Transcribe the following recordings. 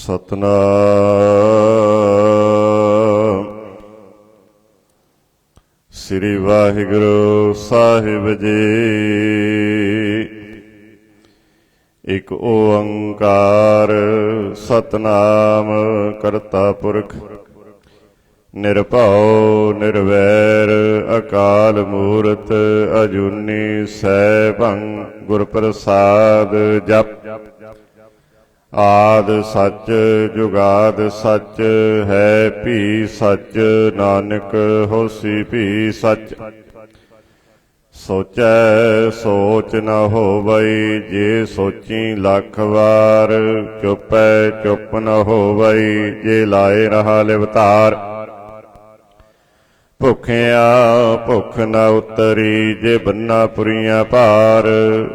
ਸਤਨਾਮ ਸ੍ਰੀ ਵਾਹਿਗੁਰੂ ਸਾਹਿਬ ਜੀ। ਇਕ ਓੰਕਾਰ ਸਤਨਾਮ ਕਰਤਾ ਪੁਰਖ ਨਿਰਭਉ ਨਿਰਵੈਰ ਅਕਾਲ ਮੂਰਤ ਅਜੂਨੀ ਸੈਭੰ ਗੁਰ ਪ੍ਰਸਾਦ ਜਪ। ਆਦ ਸੱਚ ਜੁਗਾਦ ਸੱਚ ਹੈ ਭੀ ਸੱਚ ਨਾਨਕ ਹੋਸੀ ਭੀ ਸੱਚ। ਸੋਚੈ ਸੋਚ ਨ ਹੋਵਈ ਜੇ ਸੋਚੀ ਲੱਖ ਵਾਰ। ਚੁੱਪੈ ਚੁੱਪ ਨ ਹੋਵਈ ਜੇ ਲਾਏ ਰਹਾ ਲਿਵਤਾਰ। ਭੁੱਖਿਆ ਭੁੱਖ ਨ ਉਤਰੀ ਜੇ ਬੰਨਾ ਪੁਰੀਆਂ ਭਾਰ।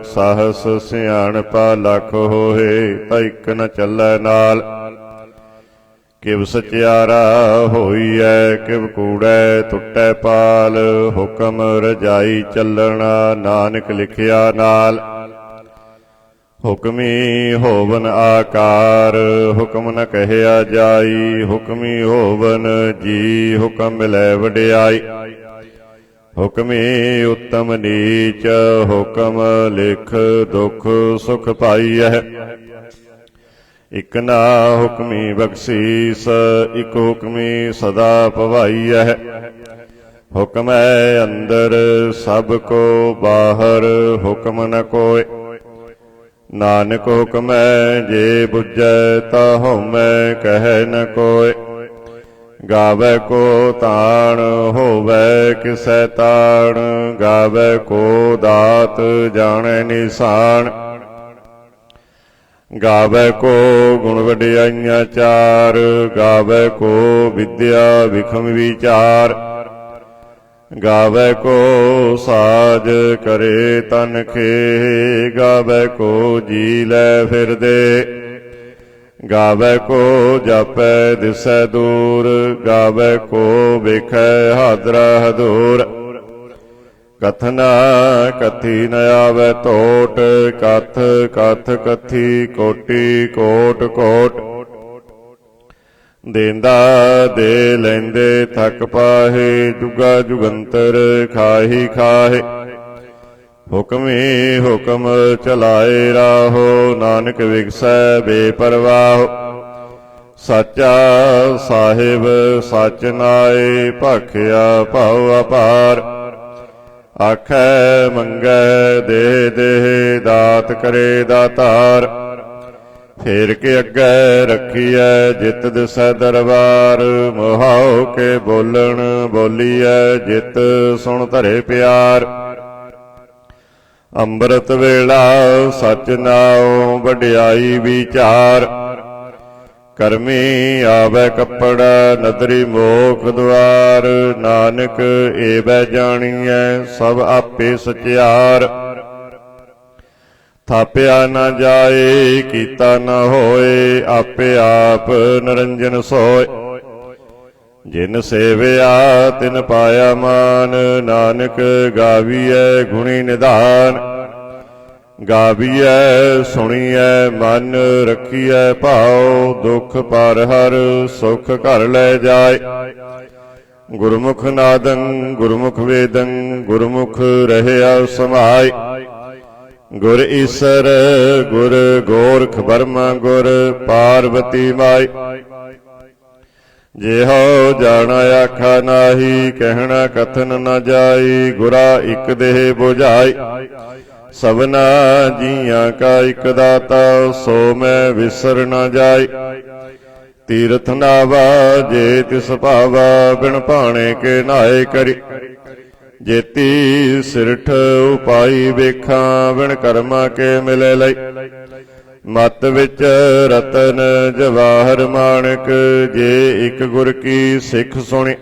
ਸਾਹਸ ਸਿਆਣਪਾ ਲੱਖ ਹੋਏ ਤਾਂ ਇੱਕ ਨ ਚੱਲੈ ਨਾਲ। ਕਿਵ ਸਚਿਆਰਾ ਹੋਈਐ ਕਿਵ ਕੂੜੈ ਟੁੱਟੈ ਪਾਲ। ਹੁਕਮ ਰਜਾਈ ਚੱਲਣਾ ਨਾਨਕ ਲਿਖਿਆ ਨਾਲ। ਹੁਕਮੀ ਹੋਵਨ ਆਕਾਰ ਹੁਕਮ ਨ ਕਹਿਆ ਜਾਈ। ਹੁਕਮੀ ਹੋਵਨ ਜੀ ਹੁਕਮ ਮਿਲੈ ਵਡਿਆਈ। ਹੁਕਮੀ ਉੱਤਮ ਨੀਚ ਹੁਕਮ ਲਿਖ ਦੁਖ ਸੁਖ ਪਾਈਐ। ਇਕ ਨਾ ਹੁਕਮੀ ਬਖਸ਼ੀਸ ਇਕ ਹੁਕਮੀ ਸਦਾ ਭਵਾਈਐ। ਹੁਕਮੈ ਅੰਦਰ ਸਭ ਕੋ ਬਾਹਰ ਹੁਕਮ ਨ ਕੋਇ। ਨਾਨਕ ਹੁਕਮੈ ਜੇ ਬੁਝੈ ਤਾ ਹਉਮੈ ਕਹਿ ਨ ਕੋਇ। ਗਾਵੈ ਕੋ ਤਾਣ ਹੋਵੈ ਕਿਸੈ ਤਾਣ। ਗਾਵੈ ਕੋ ਦਾਤ ਜਾਣੈ ਨਿਸ਼ਾਨ। ਗਾਵੈ ਕੋ ਗੁਣ ਵਡਿਆਈਆਂ ਚਾਰ। ਗਾਵੈ ਕੋ ਵਿਦਿਆ ਵਿਖਮ ਵਿਚਾਰ। ਗਾਵੈ ਕੋ ਸਾਜ ਕਰੇ ਤਨ ਖੇ। ਗਾਵੈ ਕੋ ਜੀ ਲੈ ਫਿਰਦੇ। ਗਾਵੈ ਕੋ ਜਾਪੈ ਦਿਸੈ ਦੂਰ। ਗਾਵੈ ਕੋ ਵੇਖੈ ਹਾਦਰਾ ਹਦੂਰ। ਕਥਨਾ ਕਥੀ ਨ ਆਵੈ ਤੋਟ। ਕਥ ਕਥ ਕਥੀ ਕੋਟੀ ਕੋਟ ਕੋਟ। ਦੇਂਦਾ ਦੇ ਲੈਂਦੇ ਥਕ ਪਾਹੇ। ਜੁਗਾ ਜੁਗੰਤਰ ਖਾਹੀ ਖਾਹੇ। ਹੁਕਮੀ ਹੁਕਮ ਚਲਾਏ ਰਾਹੋ। ਨਾਨਕ ਵਿਗਸੈ ਬੇਪਰਵਾਹ। ਸਾਚਾ ਸਾਹਿਬ ਸਚ ਨਾਏ ਭਾਖਿਆ ਭਾਉ ਅਪਾਰ। ਆਖੈ ਮੰਗੈ ਦੇ ਦੇ ਦਾਤ ਕਰੇ ਦਾਤਾਰ। ਫੇਰ ਕੇ ਅੱਗੇ ਰੱਖੀਐ ਜਿਤ ਦਿਸੈ ਦਰਬਾਰ। ਮੁਹਾਉ ਕੇ ਬੋਲਣ ਬੋਲੀਐ ਜਿਤ ਸੁਣ ਧਰੇ ਪਿਆਰ। ਅੰਮ੍ਰਿਤ ਵੇਲਾ ਸਚ ਨਾਉ ਵਡਿਆਈ ਵਿਚਾਰ। ਕਰਮੀ ਆਵੈ ਕੱਪੜਾ ਨਦਰੀ ਮੋਖ ਦੁਆਰ। ਨਾਨਕ ਏਵੈ ਜਾਣੀਐ ਸਭ ਆਪੇ ਸਚਿਆਰ। ਥਾਪਿਆ ਨ ਜਾਏ ਕੀਤਾ ਨ ਹੋਏ। ਆਪੇ ਆਪ ਨਿਰੰਜਨ ਸੋਏ। ਜਿਨ ਸੇਵਿਆ ਤਿਨ ਪਾਇਆ ਮਾਨ। ਨਾਨਕ ਗਾਵੀਐ ਗੁਣੀ ਨਿਧਾਨ। ਗਾਵੀਐ ਸੁਣੀਐ ਮਨ ਰੱਖੀਐ ਭਾਉ। ਦੁਖ ਪਰ ਹਰ ਸੁਖ ਘਰ ਲੈ ਜਾਏ। ਗੁਰਮੁਖ ਨਾਦੰ ਗੁਰਮੁਖ ਵੇਦੰ ਗੁਰਮੁਖ ਰਹਿਆ ਸਮਾਈ। ਗੁਰ ਈਸਰ ਗੁਰ ਗੋਰਖ ਬਰਮਾ ਗੁਰ ਪਾਰਵਤੀ ਮਾਈ। ਜਿਹੋ ਜਾਣਾ ਆਖਾ ਨਾਹੀ ਕਹਿਣਾ ਕਥਨ ਨ ਜਾਈ। ਗੁਰਾ ਇਕ ਦੇਹ ਬੁਝਾਈ। ਸਭਨਾ ਜੀਆਂ ਕਾ ਇਕ ਦਾਤਾ ਸੋ ਮੈਂ ਵਿਸਰ ਨ ਜਾਈ। ਤੀਰਥ ਨਾਵਾ ਜੇ ਤਿਸ ਭਾਵਾ ਬਿਨ ਭਾਣੇ ਕੇ ਨਾਏ ਕਰੀ। ਜੇਤੀ ਸਿਰਠ ਉਪਾਈ ਵੇਖਾਂ ਬਿਨ ਕਰਮਾ ਕੇ ਮਿਲੇ ਲਈ। ਮਤ ਵਿੱਚ ਰਤਨ ਜਵਾਹਰ ਮਾਣਕ ਜੇ ਇਕ ਗੁਰ ਕੀ ਸਿੱਖ ਸੁਣੀ।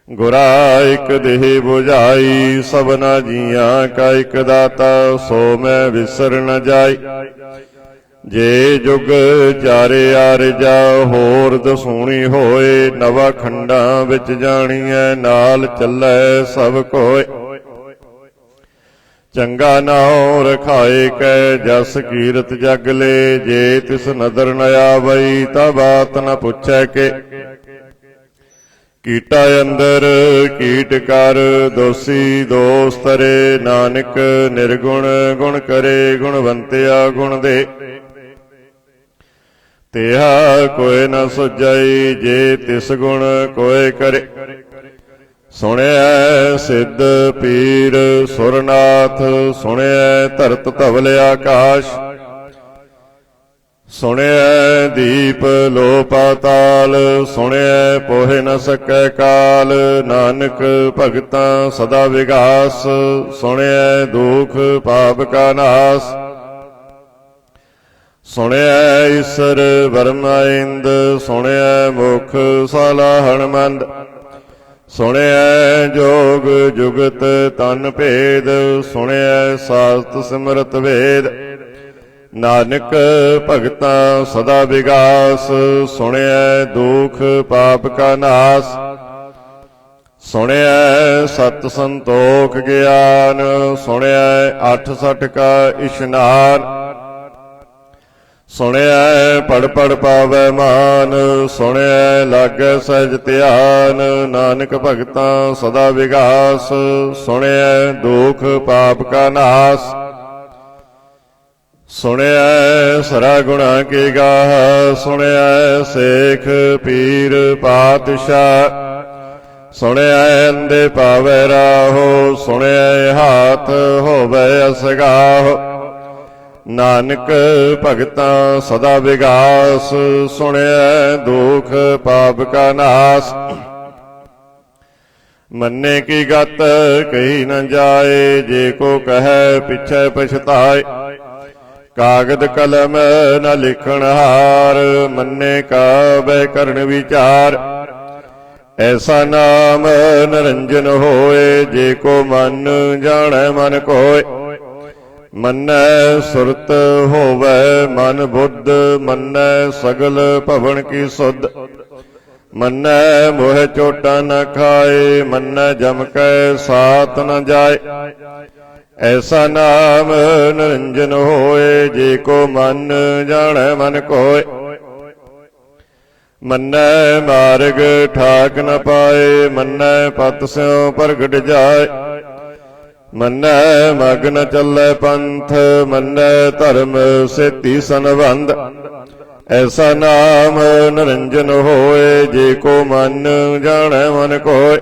ਗੁਰਾ ਇਕ ਦੇਹ ਬੁਝਾਈ ਸਭਨਾ ਜੀਆਂ ਕਾ ਇਕ ਦਾਤਾ ਸੋ ਮੈਂ ਵਿਸਰ ਨ ਜਾਈ। ਜੇ ਜੁਗ ਚਾਰੇ ਆਰਜਾ ਹੋਰ ਦਸੂਣੀ ਹੋਏ, ਨਵਾ ਖੰਡਾਂ ਵਿੱਚ ਜਾਣੀਐ ਨਾਲ ਚੱਲੈ ਸਭ ਕੋਇ। चंगा नाउ रखाए कै जस कीरत जग ले, जे तिस नदर न आवई ता बात न पुछै के। कीटा अंदर कीट कर दोषी दोष तरे, नानक निर्गुण गुण करे गुणवंतिया गुण दे। तेहा कोय न सुझई जे तिस गुण कोय करे। सुनिया सिद्ध पीर सुरनाथ, सुनिया धरत धवल आकाश, सुनिया दीप लो पाताल, सुनिया पोहे न सकै काल। नानक भगतां सदा विगास, सुनिया दुख पाप का नाश। सुनिया ईश्वर वर्मा इंद, सुनिया मुख सालाहण मंद। सुनिया जोग जुगत तन भेद, सुनिया शास्त्र सिमरत वेद। नानक भगतां सदा विगास, सुनिया दुख पाप का नाश। सुनिया सत संतोख ज्ञान, सुनिया अठ सठ का इशनान। सुनिया पढ़ पढ़ पावै मान, सुनिया लागै सहज ध्यान। नानक भगतां सदा विगास, सुनिया दुख पाप का नाश। सुनिया सरा गुणा की गाह, सुनिया सेख पीर पातशाह। सुनिया अंधे पावै राहो, सुनिया हाथ होवै असगाह। नानक भगतां सदा विगास, सुनिया दुख पाप का नाश। मन्ने की गत कही न जाए, जे को कहे पिछे पछताए। कागद कलम न लिखण हार, मन्ने का वह करन विचार। ऐसा नाम निरंजन होए, जे को मन जाने मन कोय। मन्नै सुरत होवै मन बुद्ध, मन्नै सगल भवन की सुध। मन्नै मोह चोटा न खाए, मन्नै जम कै साथ न जाए। ऐसा नाम निरंजन होए, जे को मन जाने मन कोय। मन्नै मार्ग ठाक न पाए, मन्नै पत स्यों प्रगट जाए। मन्नै मग्न चलै पंथ, मन्नै धर्म सेती संबंध। ऐसा नाम निरंजन होए, जे को मन जाने मन कोय।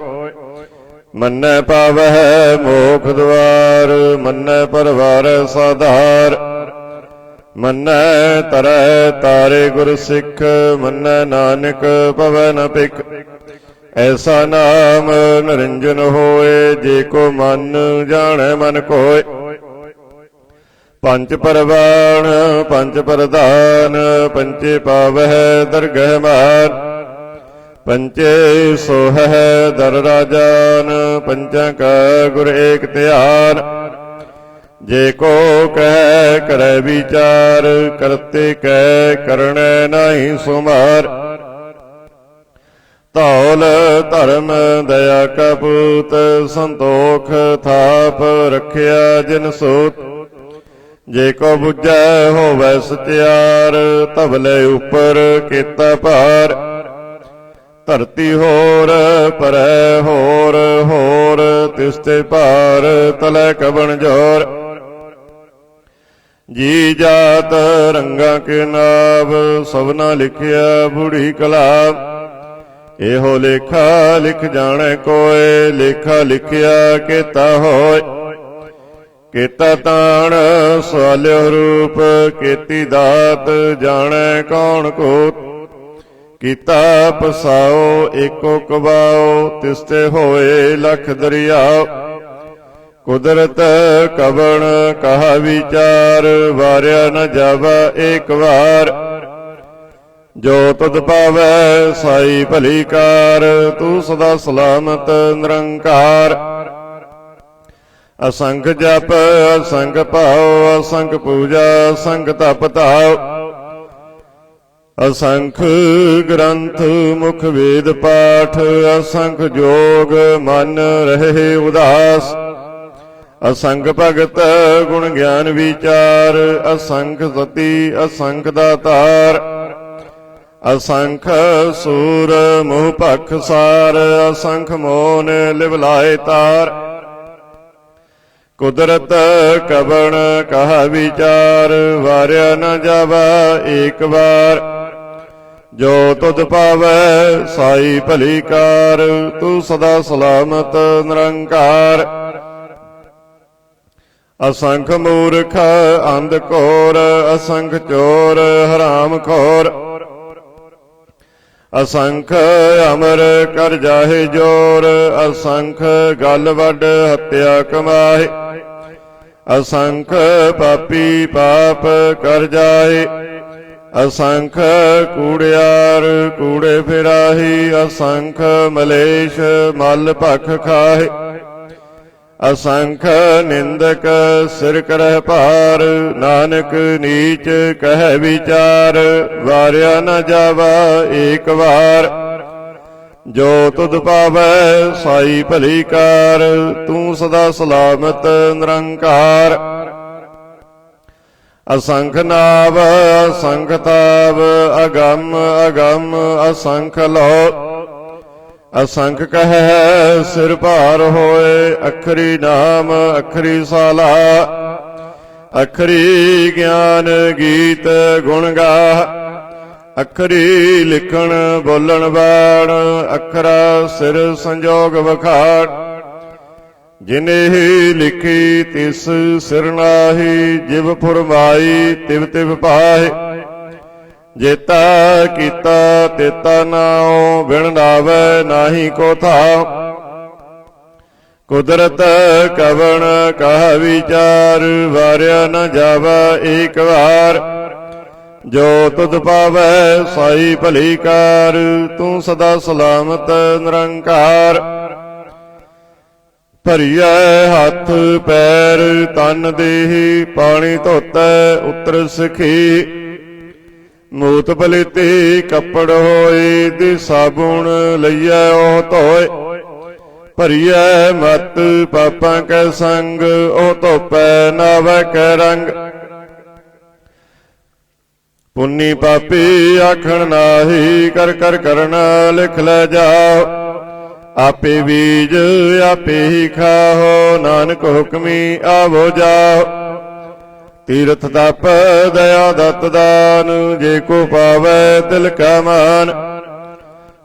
मन्नै पावै मोख द्वार, मन्नै परवारै साधार। मन्नै तरै तारे गुर सिख, मन्नै नानक पवै न पिक। ऐसा नाम निरंजन होए, जे को मन जाने मन कोय। पंच परवान पंच प्रधान, पंचे पावह दरगह मान। पंचे सोह दर राजान, पंचा का गुर एक ध्यान। जे को कह करे विचार, करते कह करने नहीं सुमार। धौल धर्म दया कपूत, संतोख थाप रखिया जिन सूत। जे को बुझै होवै सत्यार, तबले उपर केता भार। धरती होर परै होर होर, तिसते भार तलै कबन जोर। जी जात रंगा के नाव, सबना लिखिया बूढ़ी कलाम। एहो लेखा लिख जाने कोय, लेखा लिखिया केता होय। केता ताण सवाल्यो रूप, केती दात जाने कौन कूत। कीता पसाओ एको कबाओ, तिसते होए लख दरियाओ। कुदरत कबन कहा विचार, वार्या न जावा एक बार। जो तुद पावै साई भली कार, तू सदा सलामत निरंकार। असंख जप असंख भाव, असंख पूजा असंख तप ताव। असंख ग्रंथ मुख वेद पाठ, असंख जोग मन रहे उदास। असंख भगत गुण ज्ञान विचार, असंख सती असंख दातार, असंख सूर मोह पख सार, असंख मोन लिवलाए तार। कुदरत कबण कहा विचार, वार्या न जावा एक बार। जो तुध पावै साई भली कार, तू सदा सलामत निरंकार। असंख मूर्ख अंध घोर, असंख चोर हराम खोर। असंख अमर कर जाहे जोर, असंख गल वड हत्या कमाए। असंख पापी पाप कर जाए, असंख कूड़ियार कूड़े फिराही। असंख मलेश मल भख खाए, असंख निंदक सिर करह पार। नानक नीच कह विचार, वार्या न जावा एक बार। जो तुध पावै साई भली कार, तू सदा सलामत निरंकार। असंख नाव असंख ताव, अगम अगम असंख लो। असंख कह सिर भार होए, अखरी नाम अखरी साला। अखरी ज्ञान गीत गुण गाह, अखरी लिखण बोलण बाण। अखरा सिर संजोग वखाण, जिने लिखी तिस सिर नाही। जिव फुरमाई तिव तिव पाहे, जेता कीता तेता नाओ। बिन नावै नाही को थाओ, कुदरत कवण कहा विचार। वार्या न जावा एक बार। जो तुध पावै साई भली कार, तू सदा सलामत निरंकार। भरिया हथ पैर तन देही, पानी धोतै उतर सिखी। मूत पलीती कपड़ होए, दि साबुण लईयै ओह धोए। भरिया मत पापां कै संग, ओह धोपै नावै कै रंग। पुन्नी पापी आखण नाही, कर कर करना लिख लै जाओ। आपे बीज आपे ही खाओ, नानक हुक्मी आवो जाओ। तीरथ तप दया दत्त दान, जे को पावै दिल का मान।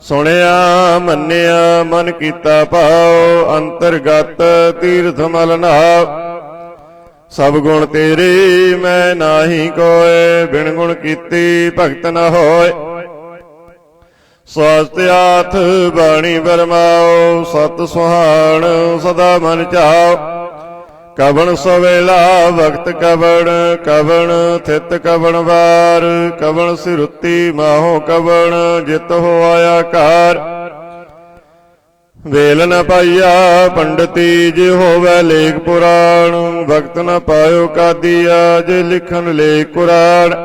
सुनिया मन्निया मन कीता पाओ, अंतरगत तीर्थ मल नहाओ। सब गुण तेरे मैं नाही कोय, बिन गुण कीती भगत न होय। स्वास्थ्य हाथ बाणी बरमाओ, सत सुहान सदा मन चाओ। कबण सवेला वक्त कबण, कबण थित कबण वार। कबण सिरुती माहो कबण, जित हो आया कार। वेल न पाइया पंडिती, जे होवै लेख पुराण। भगत न पायो कादिया, जे लिखन लेख कुरान।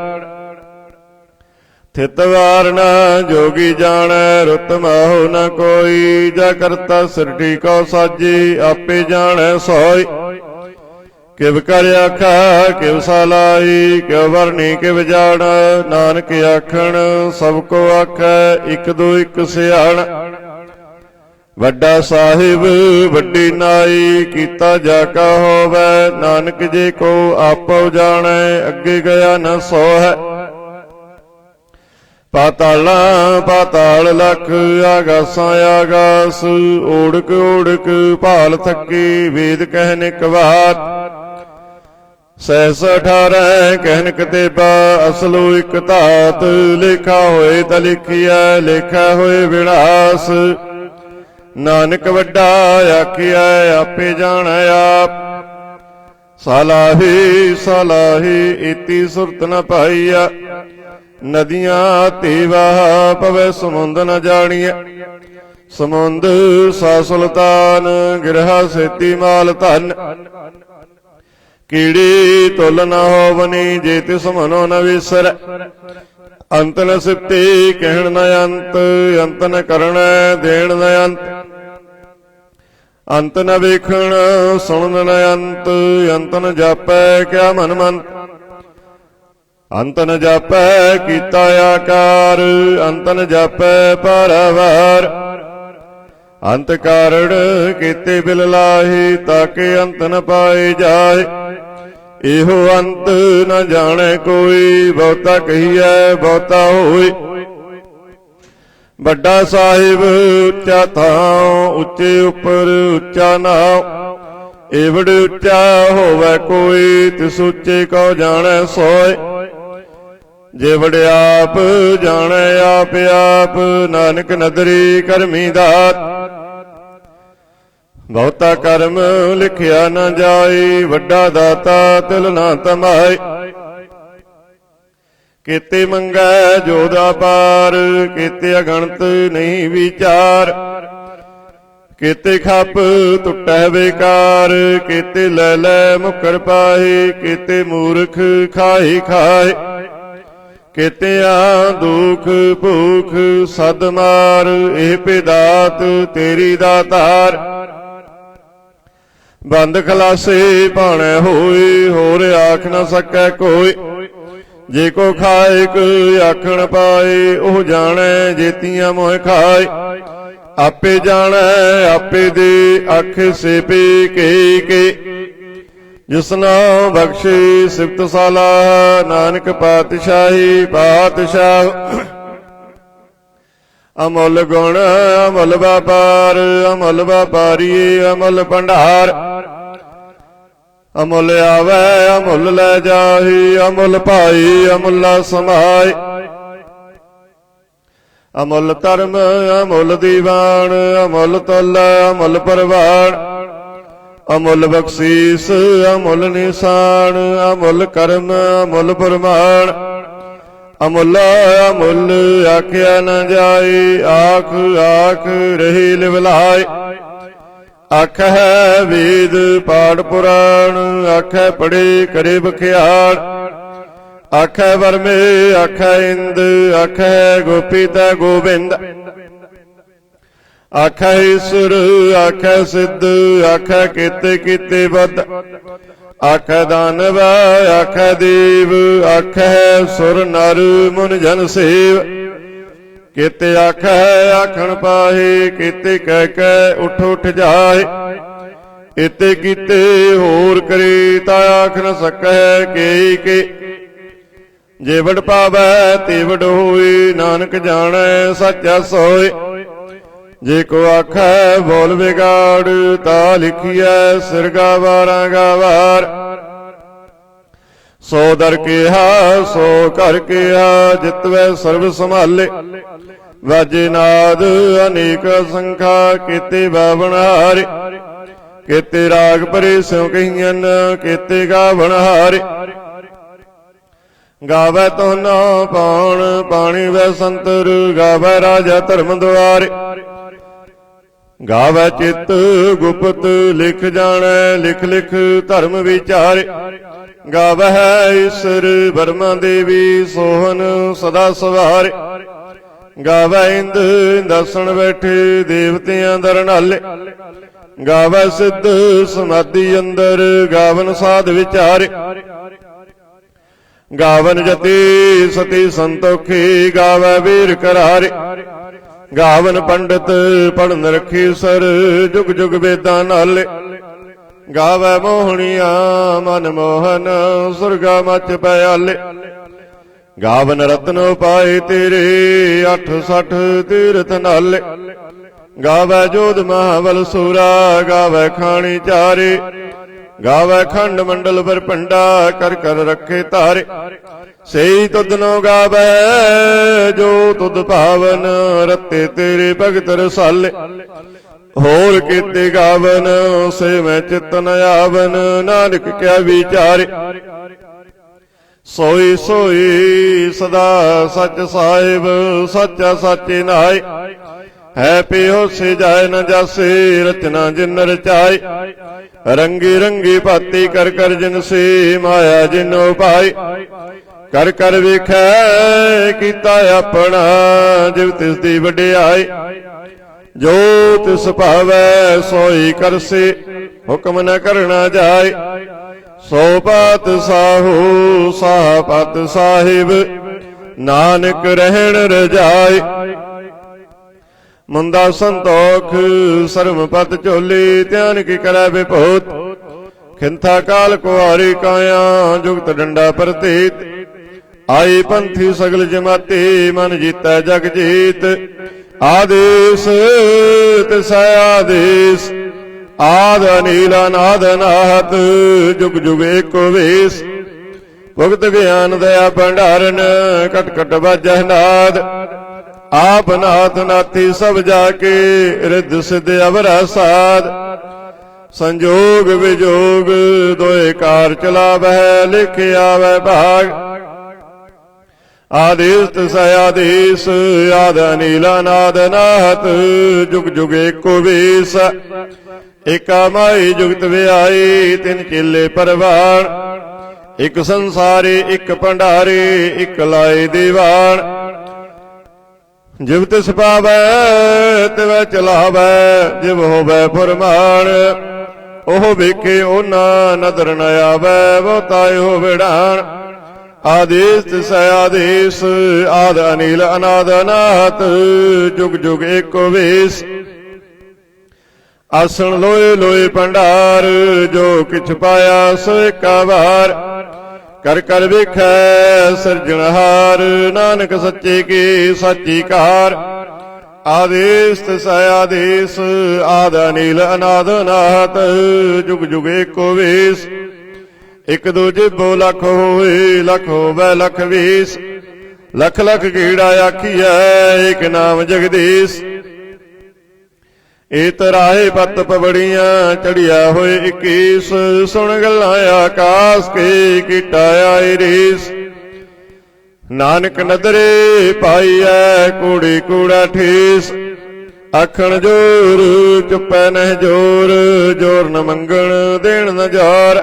थित वार न जोगी जानै, रुत माहो न कोई। जा करता सिरठी को साजी, आपे जानै सोई। किव कर आखा किव सालाई, क्यों वरनी किव जान। नानक आखण सबको आखै, इक दो इक सियाण। वड्डा साहिब वड्डी नाई, कीता जाका होवै। नानक जे को आपो जानै, अगे गया न सोहै। पाताला पाताल लख, आगासां आगास। ओढ़क ओढ़क भाल थकी, वेद कहनिक बात। सहस 18 कहन कतेबा, असलो इक धात। लेखा होए त लिखिया, लेखा होए विनाश। नानक वड्डा आखिया, आपे जानै आप। सालाही सालाही इति सुरत न पाईया। नदियां तेवाह पवै समुंद न जानिए। समुंद सा सुल्तान, गिरहा सेती माल धन। कीड़ी तुल न होवनी, जे तिस मनो न विसर। अंत न सिप्ती कहण न अंत, अंत न करण देण न अंत। ਅੰਤ ਨ ਵੇਖਣ ਸੁਣਨ ਨ ਅੰਤ, ਅੰਤ ਨ ਜਾਪੈ ਕਿਆ ਮਨ ਮੰਤ। ਅੰਤ ਨ ਜਾਪੈ ਕੀਤਾ ਆਕਾਰ, ਅੰਤ ਨ ਜਾਪੈ ਪਾਰਾਵਾਰ। ਅੰਤ ਕਾਰਣ ਕੀਤੇ ਬਿਲ ਲਾਹੀ, ਤਾਕੇ ਅੰਤ ਨ ਪਾਏ ਜਾਏ। ਇਹੋ ਅੰਤ ਨ ਜਾਣੈ ਕੋਈ, ਬਹੁਤਾ ਕਹੀਐ ਬਹੁਤਾ ਹੋਏ। ਵੱਡਾ ਸਾਹਿਬ ਉੱਚਾ ਥਾਂ, ਉੱਚੇ ਉੱਪਰ ਉੱਚਾ ਨਾਉ। ਏਵੜ ਉੱਚਾ ਹੋਵੇ ਕੋਈ, ਤਿਸ ਉੱਚੇ ਕਉ ਜਾਣੈ ਸੋਏ। ਜੇ ਵੜ ਆਪ ਜਾਣੈ ਆਪ ਆਪ, ਨਾਨਕ ਨਦਰੀ ਕਰਮੀ ਦਾਤ। ਬਹੁਤਾ ਕਰਮ ਲਿਖਿਆ ਨਾ ਜਾਏ, ਵੱਡਾ ਦਾਤਾ ਤਿਲ ਨਾ ਤਮਾਏ। ਕੀਤੇ ਮੰਗੈ ਜੋਦਾ ਪਾਰ, ਕੀਤੇ ਅਗਣਤ ਨਹੀਂ ਵਿਚਾਰ। ਕੀਤੇ ਖੱਪ ਟੁੱਟੈ ਬੇਕਾਰ, ਕੀਤੇ ਲੈ ਲੈ ਮੁਕਰ ਪਾਏ। ਕੀਤੇ ਮੂਰਖ ਖਾਏ ਖਾਏ, ਕੀਤਿਆਂ ਦੁਖ ਭੂਖ ਸਦ ਮਾਰ। ਇਹ ਭੇਦਾਤ ਤੇਰੀ ਦਾਤਾਰ। ਬੰਦ ਖਲਾਸੇ ਭਾਣੈ ਹੋਏ, ਹੋਰ ਆਖ ਨ ਸਕੈ ਕੋਈ। ਜੇ ਕੋ ਖਾਇਕ ਆਖਣ ਪਾਏ, ਉਹ ਜਾਣੈ ਜੇਤੀਆਂ ਮੋਹ ਖਾਏ। ਆਪੇ ਜਾਣੈ ਆਪੇ ਦੇ, ਆਖੇ ਸੇ ਪੀ ਕੇ ਕੇ। ਜਿਸਨਾ ਬਖਸ਼ੇ ਸਿਫਤ ਸਾਲਾ, ਨਾਨਕ ਪਾਤਸ਼ਾਹੀ ਪਾਤਸ਼ਾਹ। ਅਮੁੱਲ ਗੁਣ ਅਮੁੱਲ ਵਪਾਰ, ਅਮੁੱਲ ਵਪਾਰੀਏ ਅਮੁੱਲ ਭੰਡਾਰ। ਅਮੁੱਲ ਆਵੈ ਅਮੁੱਲ ਲੈ ਜਾਹੀ, ਅਮੁੱਲ ਭਾਈ ਅਮੁੱਲਾ ਸਮਾਏ। ਅਮੁੱਲ ਧਰਮ ਅਮੁੱਲ ਦੀਵਾਨ, ਅਮੁੱਲ ਤੁਲ ਅਮੁੱਲ ਪਰਵਾਨ। ਅਮੁੱਲ ਬਖਸ਼ੀਸ ਅਮੁੱਲ ਨਿਸ਼ਾਨ, ਅਮੁੱਲ ਕਰਮ ਅਮੁੱਲ ਪ੍ਰਮਾਣ। ਅਮੁੱਲ ਅਮੁੱਲ ਆਖਿਆ ਨ ਜਾਏ, ਆਖ ਆਖ ਰਹੀ ਲਿਵਲਾਏ। ਆਖੈ ਵੇਦ ਪਾਠ ਪੁਰਾਣ, ਆਖੈ ਪੜੇ ਕਰੇ ਬਖਿਆਣ। ਆਖੈ ਵਰਮੇ ਆਖੈ ਇੰਦ, ਆਖੈ ਗੋਪੀ ਤੈ ਗੋਬਿੰਦ। ਆਖੈ ਈਸ਼ਵਰ ਆਖੈ ਸਿੱਧ, ਆਖੈ ਕੀਤੇ ਕੀਤੇ ਬੁੱਧ। ਆਖੈ ਦਾਨਵ ਆਖੈ ਦੇਵ, ਆਖੈ ਸੁਰ ਨਰ ਮੁਨ ਜਨ ਸੇਵ। ਕੀਤੇ ਆਖੈ ਆਖਣ ਪਾਹੇ, ਕੀਤੇ ਕਹਿ ਕੈ ਉਠ ਉਠ ਜਾਏ। ਇਤੇ ਕੀਤੇ ਹੋਰ ਕਰੇ, ਤਾ ਆਖ ਨ ਸਕੈ ਕੇ ਕੇ। ਜੇ ਵਡ ਪਾਵੈ ਤੇ ਵਡ ਹੋਏ, ਨਾਨਕ ਜਾਣੈ ਸਾਚਾ ਸੋਏ। ਜੇ ਕੋ ਆਖੈ ਬੋਲ ਵਿਗਾੜ, ਤਾ ਲਿਖੀਐ ਸਿਰਗਾ ਵਾਰਾਂ ਗਾਵਾਰ। ਸੋ ਦਰ ਕਿਹਾ ਸੋ ਘਰ ਕਿਹਾ, ਜਿਤਵੈ ਸਰਬ ਸੰਭਾਲੇ। ਵਾਜੇ ਨਾਦ ਅਨੇਕ ਸੰਖਾ, ਕੀਤੇ ਬਾਵਨ ਹਾਰੇ। ਕੀਤੇ ਰਾਗ ਭਰੇ ਸਿਉ ਕਹੀਆਂ, ਕੀਤੇ ਗਾਵਨ ਹਾਰੇ। ਗਾਵੈ ਤੋਨਾ ਪਾਣ ਪਾਣੀ ਵੈ ਸੰਤਰ, ਗਾਵੈ ਰਾਜਾ ਧਰਮ ਦੁਆਰੇ। ਗਾਵੈ ਚਿਤ ਗੁਪਤ ਲਿਖ ਜਾਣੈ, ਲਿਖ ਲਿਖ ਧਰਮ ਵਿਚਾਰੇ। ਗਾਵੈ ਈਸ਼ਰ ਬਰਮਾ ਦੇਵੀ, ਸੋਹਨ ਸਦਾ ਸਵਾਰੇ। ਗਾਵੈ ਇੰਦ ਦਸਣ ਬੈਠੇ, ਦੇਵਤਿਆਂ ਦਰ ਨਾਲੇ। ਗਾਵੈ ਸਿੱਧ ਸਮਾਧੀ ਅੰਦਰ, ਗਾਵਨ ਸਾਧ ਵਿਚਾਰੇ। ਗਾਵਨ ਜਤੀ ਸਤੀ ਸੰਤੋਖੀ, ਗਾਵੈ ਵੀਰ ਕਰਾਰੇ। ਗਾਵਨ ਪੰਡਤ ਪੜਨ ਰਖੀ ਸਰ, ਜੁਗ ਜੁਗ ਵੇਦਾਂ ਨਾਲੇ। ਗਾਵੈ ਮੋਹਣੀਆਂ ਮਨ ਮੋਹਨ, ਸੁਰਗਾ ਮਚ ਪਿਆਲੇ। ਗਾਵਨ ਰਤਨ ਪਾਏ ਤੇਰੇ, 860 ਤੀਰਥ ਨਾਲੇ। ਗਾਵੈ ਜੋਧ ਮਹਾਬਲ ਸੂਰਾ, ਗਾਵੈ ਖਾਣੀ ਚਾਰੇ। ਗਾਵੈ ਖੰਡ ਮੰਡਲ ਪਰ ਭੰਡਾ, ਕਰ ਕਰ ਰੱਖੇ ਤਾਰੇ। ਸਈ ਤੁਧਨੋ ਗਾਵੈ ਜੋ ਤੁਧ ਭਾਵਨ, ਰਤੇ ਤੇਰੇ ਭਗਤ ਰਸਾਲੇ। ਹੋਰ ਕੀਤੇ ਗਾਵਨ ਸੇ ਮੈਂ ਚਿਤ ਨ ਆਵਨ, ਨਾਨਕ ਕਿਆ ਵਿਚਾਰੇ। ਸੋਈ ਸੋਈ ਸਦਾ ਸੱਚ ਸਾਹਿਬ, ਸਾਚਾ ਸਾਚੇ ਨਾਏ। ਹੈ ਪਿਓ ਸੇ ਜਾਏ ਨ ਜਾਸੇ, ਰਚਨਾ ਜਿਨ ਰਚਾਏ। ਰੰਗੀ ਰੰਗੀ ਭਾਤੀ ਕਰ ਕਰ ਜਿਨ ਸੇ, ਮਾਇਆ ਜਿਨੋ ਪਾਈ। ਕਰ ਕਰ ਵੇਖੈ ਕੀਤਾ ਆਪਣਾ, ਜਿਵ ਤਿਸ ਦੀ ਵਡਿਆਈ। जो तिस भावै सोई करसे, हुक्म न करना जाय। सो पात साहू साह पत साहिब, नानक रहन रजाय। मुंदा संतोख सरम पत चोली, ध्यान की करै विभूत। खिंथा काल कुआरी काया, जुगत डंडा प्रतीत। आई पंथी सगल जमाती, मन जीतै जग जीत। आदेश तिसै आदेश, आद अनील अनाद अनाहत। जुग जुग एको वेश, भुगत ज्ञान दया भंडारन। कट कट बाजह नाद, आप नाथ नाथी सब जाके। रिद्ध सिद्ध अवरा साध, संजोग विजोग दोए कार चलावै। लिख आवै भाग, आदेश तिसै आदेश, आद अनील अनाद अनाहत। जुग जुग एको वेश, एका माई जुगत व्याई। तिन चेले परवान, एक संसारी एक भंडारे। एक लाए दीवान, जिव तिस पावै तिवै चलावै। जिव होवै फुरमान, ओह वेखे ओना नदर न आवै। बहुताए हो विड़ान, आदेश तिसै आदेश, आद अनील अनाद अनाहत। जुग जुग एको वेश, आसन लोए लोए भंडार। जो किछ पाया सो एका वार, कर कर वेखै सिरजनहार। नानक सच्चे की साची कार, आदेश तिसै आदेश, आद अनील अनाद अनाहत। जुग जुग एको वेश, एक दो जिबो लख होए, लख होवै लख वीस। लख लख कीड़ा आखिया, एक नाम जगदीश। ए तराहे पत पबड़ियां, चढ़िया होए 21। सुन गल्लां आकाश के, कीटा आई रीस। नानक नदरे पाईऐ, कूड़ी कूड़ा ठीस। आखण जोर चुपै नह जोर, जोर न मंगण देण न जोर।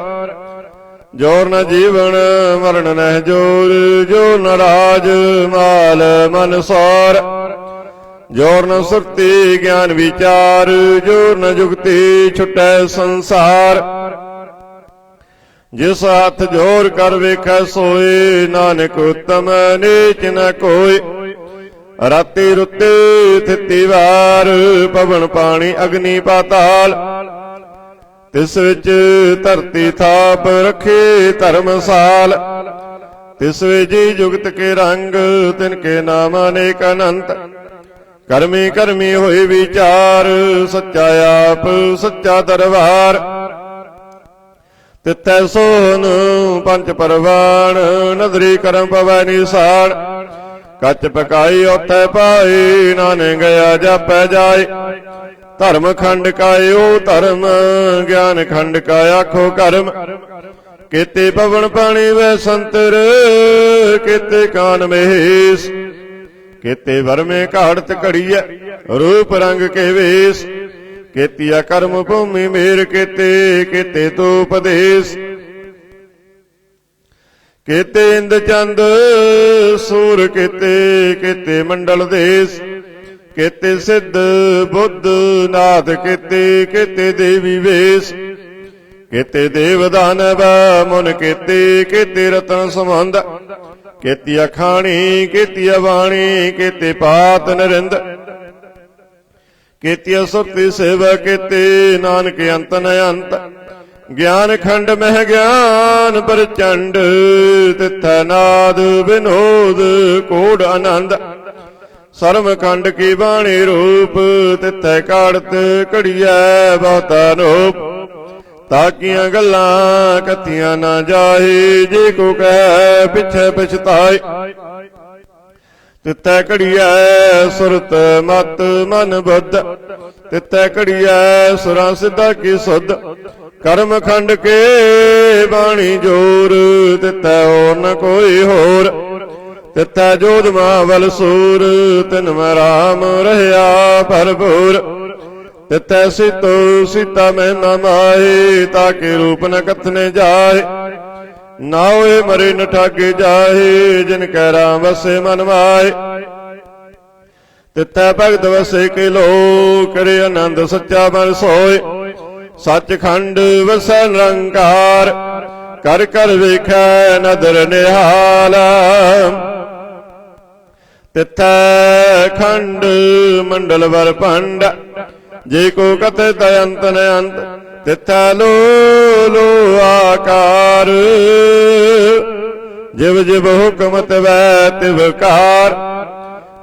जोर न जीवन मरण नह जोर, जोर न राज माल मन सौर। जोर न सुरती ज्ञान विचार, जोर न जुगती छुटै संसार। जिस हाथ जोर कर वेखै सोए, नानक उत्तम नीच न कोय। राती रुते थिती वार, पवन पानी अग्नि पाताल। तिस विच धरती थाप रखे धर्मसाल। तिस जी जुगत के रंग, तिनके नाम अनेक अनंत। कर्मी कर्मी होए विचार, सच्चा आप सच्चा दरबार। तिथै सोहन पंच परवान, नदरी करम पवै निशान। कच पकाई ओथै पाई, नाने गया जापै जाय। धर्म खंड कायो धर्म, ज्ञान खंड का आखो कर्म। केते पवन पानी वै संतर, केते कान महेश। केते वर में घाड़त घड़िया, रूप रंग के वेश। केतिया कर्म भूमि मेर, केते केते तो उपदेश। केते इंद चंद सूर, केते केते मंडल देश। केते सिद्ध बुद्ध नाथ, केते केते देवी वेश। केते देव दानव मुन, केते केते रतन संबंध। केती अखाणी केती वाणी, केते पात नरिंद। केती सुरति सेवा, केते नानक अंत न अंत। ज्ञान खंड मह ज्ञान प्रचंड, तिथै नाद विनोद कोड आनंद। सरम खंड की बाणी रूप, तिथै काड़त घड़िया बहुता नूप। ताकियां गल्लां कथियां ना जाए, जे को कह पिछे पछताए। तिथै घड़िया सुरत मत मन बुद्ध, तिथै घड़िया सुरां सिद्धा की सुध। कर्म खंड के बाणी जोर, तिथै होर न कोई होर। तिथै जोध महाबल सूर, तिन में राम रहया भरपूर। तिथै सीतो सीता में न माए, ताके रूप न कथने जाए। नावे मरे न ठाके जाए, जिनकै राम बसे मन माए। ਤਿੱਥੈ ਭਗਤ ਵਸੇ ਕੇ ਲੋ, ਕਰੇ ਆਨੰਦ ਸੱਚਾ ਮਨ ਸੋਏ। ਸੱਚਖੰਡ ਵਸੈ ਨਿਰੰਕਾਰ, ਕਰ ਕਰ ਵੇਖੈ ਨਦਰ ਨਿਹਾਲ। ਤਿੱਥੈ ਖੰਡ ਮੰਡਲ ਵਰ ਭੰਡ, ਜੇ ਕੋ ਕਥੈ ਤੈ ਅੰਤ ਨ ਅੰਤ। ਤਿੱਥੈ ਲੋ ਲੋ ਆਕਾਰ, ਜਿਵ ਜਿਵ ਹੁਕਮ ਤਿਵੈ ਤਿਵਕਾਰ।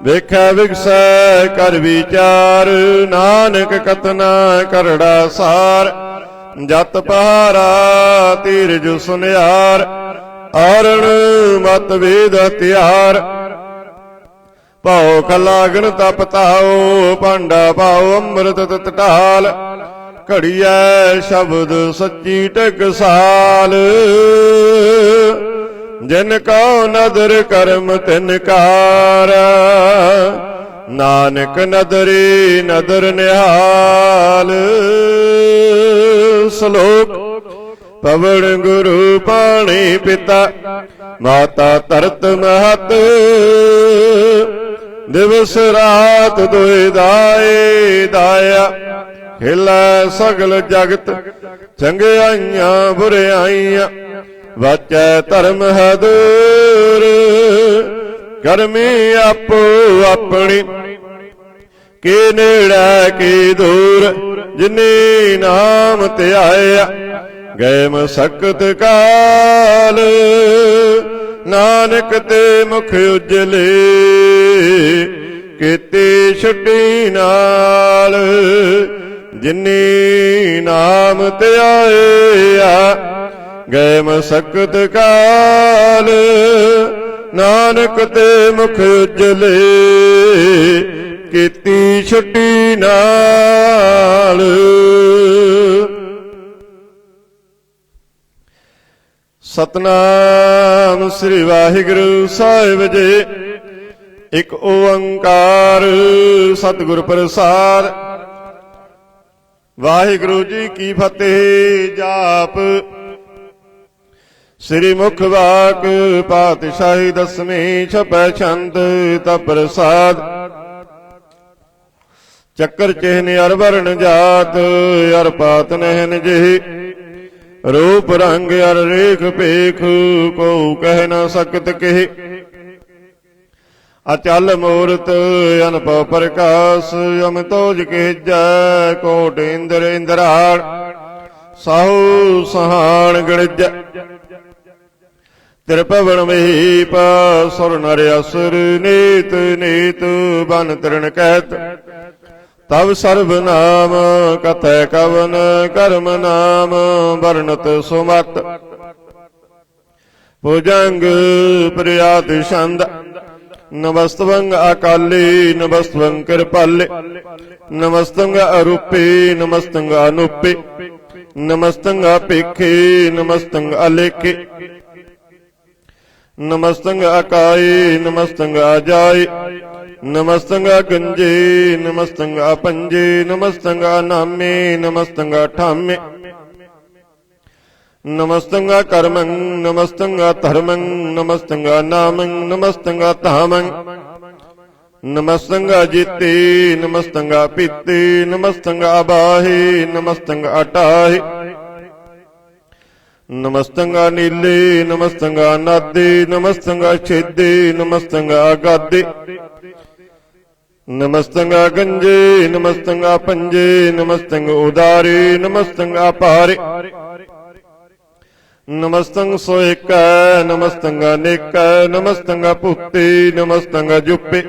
ਵੇਖੈ ਵਿਗਸੈ ਕਰ ਵਿਚਾਰ, ਨਾਨਕ ਕਤਨਾ ਕਰੜਾ ਸਾਰ। ਜਤ ਪਹਾਰਾ ਤੀਰਜ ਸੁਨਿਆਰ, ਆਰਣ ਮਤ ਵੇਦ ਹਥਿਆਰ। ਭਾਉ ਖਲਾਗਣ ਤਪ ਤਾਓ, ਭਾਂਡਾ ਪਾਓ ਅੰਮ੍ਰਿਤ ਤਤ ਢਾਲ। ਘੜੀਐ ਸ਼ਬਦ ਸੱਚੀ ਟਕਸਾਲ, ਜਿਨ ਕਉ ਨਦਰ ਕਰਮ ਤਿਨ ਕਾਰ। ਨਾਨਕ ਨਦਰੀ ਨਦਰ ਨਿਹਾਲ। ਸ਼ਲੋਕ। ਪਵਨ ਗੁਰੂ ਪਾਣੀ ਪਿਤਾ, ਮਾਤਾ ਧਰਤ ਮਹਤ। ਦਿਵਸ ਰਾਤ ਦੁਇ ਦਾਏ ਦਾਇਆ, ਹਿਲੈ ਸਗਲ ਜਗਤ। ਚੰਗਿਆਈਆਂ ਬੁਰਿਆਈਆਂ, ਵਾਚੈ ਧਰਮ ਹੈ ਦੂਰ। ਕਰਮੀ ਆਪੋ ਆਪਣੀ, ਕੀ ਨੇੜੇ ਕੀ ਦੂਰ। ਜਿਨੀ ਨਾਮ ਧਿਆਇਆ, ਗਏ ਮਸਕਤ ਕਾਲ। ਨਾਨਕ ਤੇ ਮੁਖ ਉਜਲੇ, ਕੀਤੀ ਛੁੱਟੀ ਨਾਲ। ਜਿਨੀ ਨਾਮ ਧਿਆਇਆ, ਗਏ ਮਸਕਤ ਕਾਲ। ਨਾਨਕ ਤੇ ਮੁਖ ਉਜਲੇ, ਕੀਤੀ ਛੁੱਟੀ ਨਾਲ। ਸਤਨਾਮ ਸ੍ਰੀ ਵਾਹਿਗੁਰੂ ਸਾਹਿਬ ਜੀ। ਇਕ ਓੰਕਾਰ ਸਤਿਗੁਰ ਪ੍ਰਸਾਦ। ਵਾਹਿਗੁਰੂ ਜੀ ਕੀ ਫਤਿਹ। ਜਾਪ। ਸ੍ਰੀ ਮੁਖ ਵਾਕ ਪਾਤਸ਼ਾਹੀ ਦਸਵੀਂ, ਛਪੈ ਛੰਦ ਤਪ ਪ੍ਰਸਾਦ। ਚੱਕਰ ਚਿਹਨ ਅਰ ਵਰਨ ਜਾਤ, ਅਰ ਪਾਤ ਨਹਿਨ ਜਿਹੀ। ਰੂਪ ਰੰਗ ਅਰ ਰੇਖ ਪੇਖ, ਕੋ ਕਹਿ ਨਾ ਸਕਤ ਕਹਿ। ਅਚਲ ਮੂਰਤ ਅਨਭਉ ਪ੍ਰਕਾਸ਼, ਅਮਿਤੋਜ ਕਹਿਜੈ ਕੋਟ ਇੰਦਰ ਇੰਦਰਾਣ। ਸਾਹੂ ਸਹਾਣ ਗਣਿਜ, ਤ੍ਰਿਭਵਨ ਮਹੀਪ ਸੁਰ ਨਰ ਅਸੁਰ। ਨੀਤ ਨੀਤ ਬਨ ਤ੍ਰਿਣ ਕਹਿਤ, ਤਵ ਸਰਬ ਨਾਮ ਕਥੈ ਕਵਨ। ਕਰਮ ਨਾਮ ਵਰਨਤ ਸੁਮਤ, ਭੁਜੰਗ ਪ੍ਰਿਆਤ ਛੰਦ। ਨਮਸਤਵੰ ਅਕਾਲੀ ਨਮਸਤਵੰ ਕਿਰਪਾਲੇ। ਨਮਸਤੰ ਅਰੂਪੇ ਨਮਸਤੰ ਅਨੂਪੇ। ਨਮਸਤੰ ਅਪੇਖੇ ਨਮਸਤੰ ਅਲੇਖੇ। ਨਮਸਤੰ ਅਕਾਏ ਨਮਸਤੰ ਅਜਾਏ। ਨਮਸਤੰ ਗੰਜੇ ਨਮਸਤੰ ਪੰਜੇ। ਨਮਸਤੰ ਨਾਮੇ ਨਮਸਤੰ ਠਾਮੇ। ਨਮਸਤੰ ਕਰਮੰ ਨਮਸਤੰ ਧਰਮੰ। ਨਮਸਤੰ ਨਾਮੰ ਨਮਸਤੰ ਧਾਮੰ। ਨਮਸਤੰ ਜੀਤੇ ਨਮਸਤੰ ਪੀਤੇ। ਨਮਸਤੰ ਅਬਾਹੇ ਨਮਸਤੰ ਅਟਾਹੇ। ਨਮਸਤੰ ਨੀਲੇ ਨਮਸਤੰ ਨਾਦੇ। ਨਮਸਤੰ ਛੇਦੇ ਨਮਸਤੰ ਅਗਾਦੇ। ਨਮਸਤੰ ਗੰਜੇ ਨਮਸਤੰ ਪੰਜੇ। ਨਮਸਤੰ ਉਦਾਰੇ ਨਮਸਤੰ ਅਪਾਰੇ। ਨਮਸਤੰ ਸੋਇਕੈ ਨਮਸਤੰ ਅਨੇਕੈ। ਨਮਸਤੰ ਭੂਤੇ ਨਮਸਤੰ ਜੁਪੇ।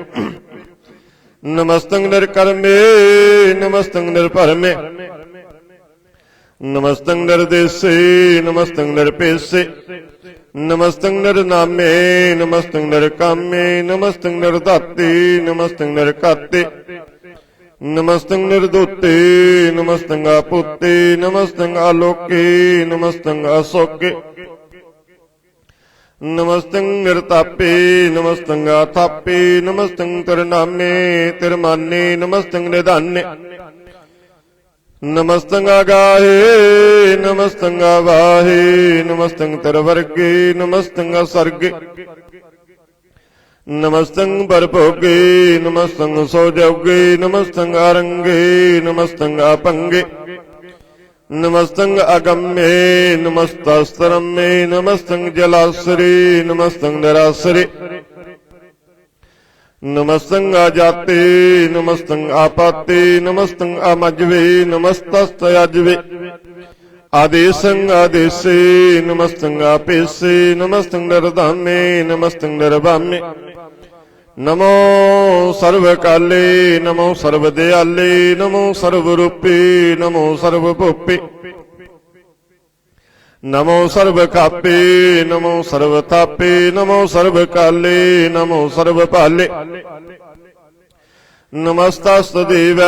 ਨਮਸਤੰ ਨਿਰਕਰਮੇ ਨਮਸਤੰ ਨਿਰਭਰਮੇ। ਨਮਸਤੰ ਨਿਰਦੇਸੇ ਨਮਸਤੰ ਨਿਰਪੇਸੇ। ਨਮਸਤੰ ਨਿਰਨਾਮੇ ਨਮਸਤੰ ਨਿਰਕਾਮੇ। ਨਮਸਤੰ ਨਿਰਧਾਤੇ ਨਮਸਤੰ ਨਿਰਘਾਤੇ। ਨਮਸਤੰ ਨਿਰਦੂਤੇ ਨਮਸਤੰ ਆਪੂਤੇ। ਨਮਸਤੰ ਆਲੋਕੇ ਨਮਸਤੰ ਅਸੋਕੇ। ਨਮਸਤੰ ਨਿਰਤਾਪੇ ਨਮਸਤੰ ਆਥਾਪੇ। ਨਮਸਤੰ ਤਿਰਨਾਮੇ ਤਿਰਮਾਨੇ। ਨਮਸਤੰ ਨਿਧਾਨੇ। ਨਮਸਤੰ ਆਗਾਹੇ ਨਮਸਤੰ ਆਵਾਹੇ। ਨਮਸਤੰ ਤਿਰਵਰਗੇ ਨਮਸਤੰ ਅਸਰਗੇ। नमस्तंग परभोगे नमस्तंग सोजोगे नमस्तंग आरंगे नमस्तंग अपंगे नमस्तंग अगम्ये नमस्तस्तरम्ये नमस्तंग जलासरे नमस्तंग निरासरे नमस्तंग आजाते नमस्तंग आपाते नमस्तंग अमज्वे नमस्तस्तयज्वे आदेशंग आदेशे नमस्तंग आपेशे नमस्तंग नरधामे नमस्तंग नरभामे नमो सर्वकाले नमो सर्वदयाले नमो सर्वरूपे नमो सर्वभूपे नमो सर्वखापे नमो सर्वतापे नमो सर्वकाले नमो सर्वपाले नमस्तस्तदेव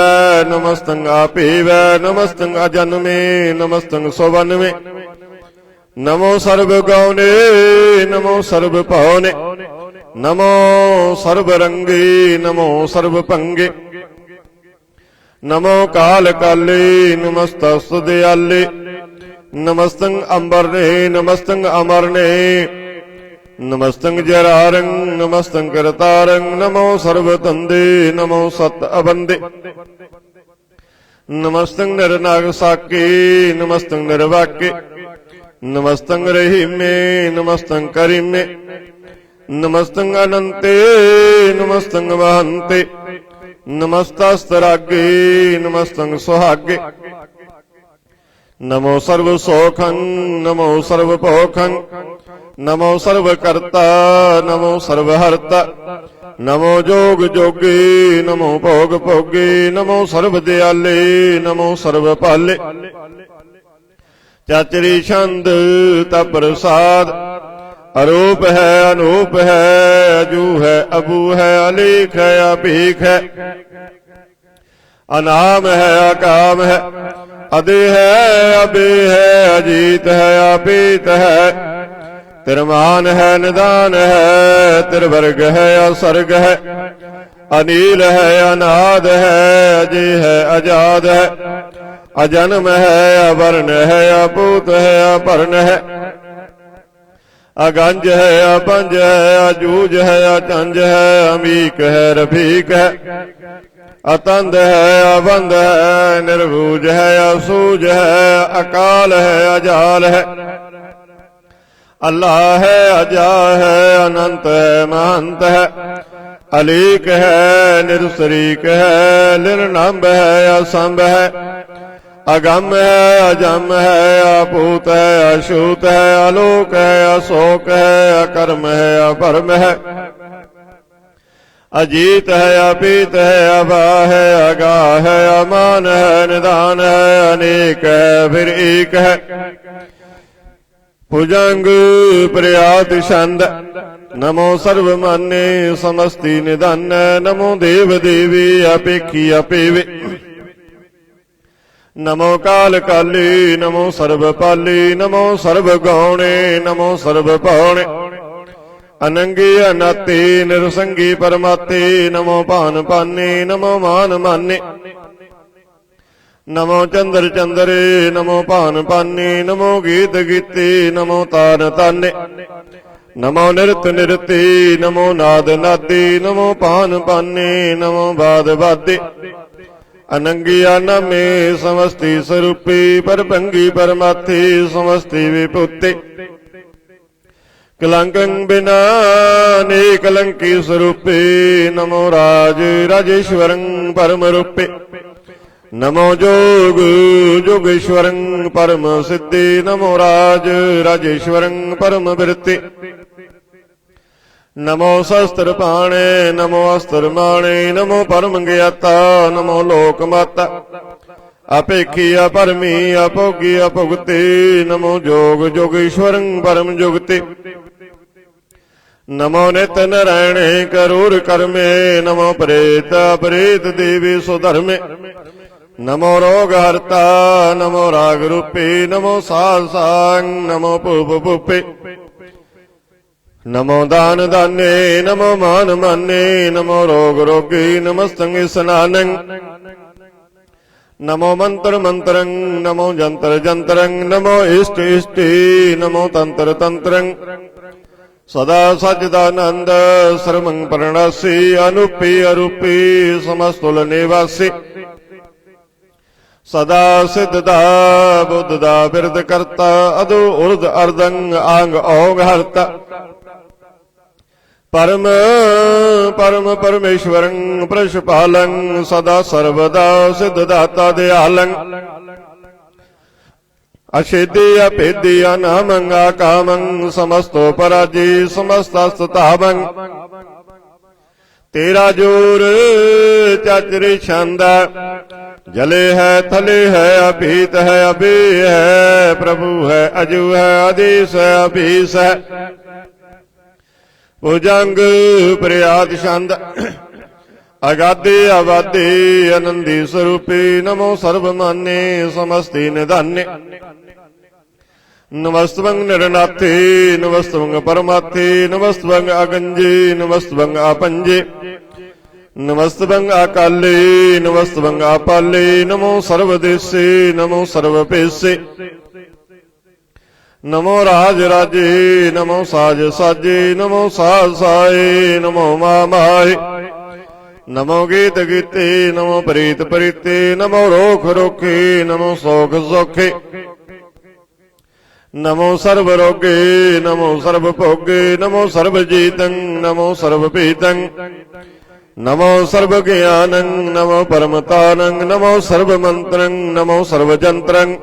नमस्तंग आपेव नमस्तंग अजन्मे नमस्तंग सौवन्मे नमो सर्वगौने नमो सर्वपौने नमो सर्वरंगे नमो सर्वपंगे नमो काल काले नमस्तस्तदयाले नमस्तंग अंबरने नमस्तंग अमरने नमस्तंग जरारंग नमस्तंग करतारंग नमो सर्वतंदे नमो सत अबंदे नमस्तंग नरनाग साके नमस्तंग नरवाके नमस्तंग रहीमे नमस्तंग करीमे नमस्तंग अनंते नमस्तंग महंते नमस्तस्तरागे नमस्तंग सुहागे नमो सर्व सौखं नमो सर्वपोखं नमो सर्वकर्ता नमो सर्वहर्ता नमो जोग जोगे नमो भोग भोगे नमो सर्वदयाले नमो सर्वपाले चाचरी छंद तप्रसाद अरूप है अनूप है अजू है अबू है अलीक है अभीक है अनाम है अकाम है अदे है अबे है अजीत है अपीत है तिरमान है निदान है तिरवर्ग है असर्ग है अनील है अनाद है अजय है अजाद है अजन्म है अवर्ण है अपूत है अपर्ण है अगंज है अपंज है अजूज है अचंज है अमीक है रफीक है अतंद है अबंद है निर्भूज है असूज है अकाल है अजाल है अल्लाह है अजा है अनंत है महंत है अलीक है निरशरीक है निर्नम्ब है असंभ है अगम है अजम है अपूत है अछूत है अलोक है अशोक है अकर्म है अपरम है अजीत है अपीत है अबा है अगाह है अमान है निदान है अनेक है फिर एक है भुजंग प्रयात छंद नमो सर्वमान्य समस्ति निधन नमो देव देवी अपेक्षी अपेवे नमो काल काली नमो सर्वपाली नमो सर्वगौणे नमो सर्वपौणे अनंगी अनाते निरसंगी परमाते नमो पान पाने नमो मान माने नमो चंद्र चंद्रे नमो पान पाने नमो गीत गीते नमो तान ताने नमो नृत नृते नमो नाद नादे नमो पान पाने नमो बाद बादे अनंगिया नमे समस्ति स्वरूपे परभंगी परमात्थे समस्ति विभूते कलंकं बिना ने कलंकी स्वरूपे नमो राज राजेश्वरं परम रूपे नमो जोग जोगेश्वरं परम सिद्धि नमो राज राजेश्वरं परम वृत्ति नमो शस्त्र पाणे नमो अस्त्र माणे नमो परम ज्ञाता नमो लोक माता अपेक्षी अपरमी अपोगी अपुगते नमो जोग जोगेश्वरं परम जुगते नमो नित नारायणे करूर कर्मे नमो प्रेत प्रेत देवी सुधर्मे नमो रोग हर्ता नमो राग रूपे नमो साध सांग नमो पुप पुपे नमो दान दाने नमो मान माने नमो रोग रोगी नमस्तंग स्नानं नमो मंत्र मंत्रं नमो जंतर जंतरं नमो इष्ट इष्टि नमो तंत्र तंत्रं सदा सच्चिदानंद सर्वं प्रणसी अनुपी अरूपी समस्तुल निवासी सदा सिद्धदा बुद्धदा बिरद करता अदु उर्द अर्दंग आंग ओंग हरता परम परम परमेश्वरं प्रशपालं सदा सर्वदा सिद्धदाता दयालं अशेदी अपेदी अनामं आकामं समस्तो पराजी समस्तस्तावं तेरा जोर चाचरी छंद जले है थले है अभीत है अभी है प्रभु है अजू है आदेश है अभीस है भुजंग प्रयाद छंद अगाधे अवाधे आनंदी स्वरूपी नमो सर्वमान्य समस्ती निधान्य नमस्तवं निरनाथे नमस्तवं परमाथे नमस्तवं अगंजे नमस्तवं आपंजे नमस्तवं अकाले नमस्तवं आपाले नमो सर्वदेशे नमो सर्वपेशे नमो राज राजे नमो साज साजे नमो साज साए नमो मामाए नमो गीत गीते नमो प्रीत प्रीते नमो रोख रोखे नमो सोख सोखे नमो सर्व रोगे नमो सर्व भोगे नमो सर्व जीतं नमो सर्व पीतं नमो सर्व ज्ञानं नमो परमतानं नमो सर्व मंत्रं नमो सर्व जंत्रं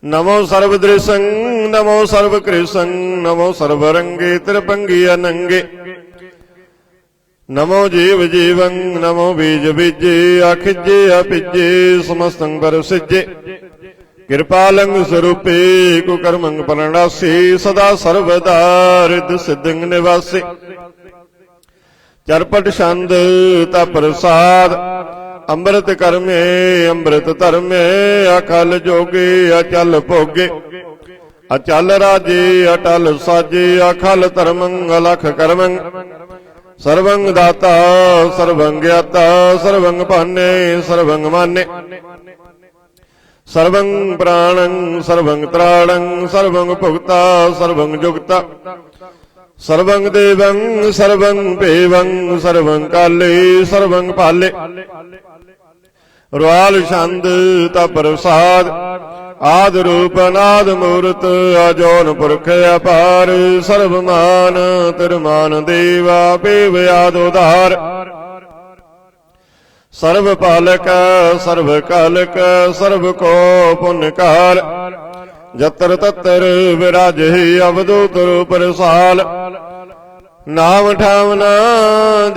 नमो सर्व दृशं नमो सर्व कृशं नमो सर्व रंगे त्रिपंगी अनंगे नमो जीव जीवं नमो बीज बीजे अखिजे अपिजे समस्तं परसिजे कृपालं स्वरूपे कुकर्मं प्रणसी सदा सर्वदा रिद्ध सिद्धिं निवासी चरपट छंद तप्रसाद अमृत कर्मे अमृत धर्मे अकल जोगे अचल भोगे अचल राजे अटल साजे अखल धर्मं अलख कर्मं सर्वं दाता सर्वं ज्ञाता सर्वं पाने सर्वं माने सर्वं प्राणं सर्वं त्राणं सर्वं भुक्ता सर्वं जुक्ता सर्वं देवं सर्वं पेवं सर्वं काले सर्वं पाले रुआल छंद तप्रसाद आद रूप नाद मूर्त अजोन पुरख अपार सर्वमान तिरमान देवा पेव याद उदार सर्व पालक सर्व कालक सर्व को पुण्यकार जत्र तत्र विराज अवधूत रूप रसाल नाम ठाम न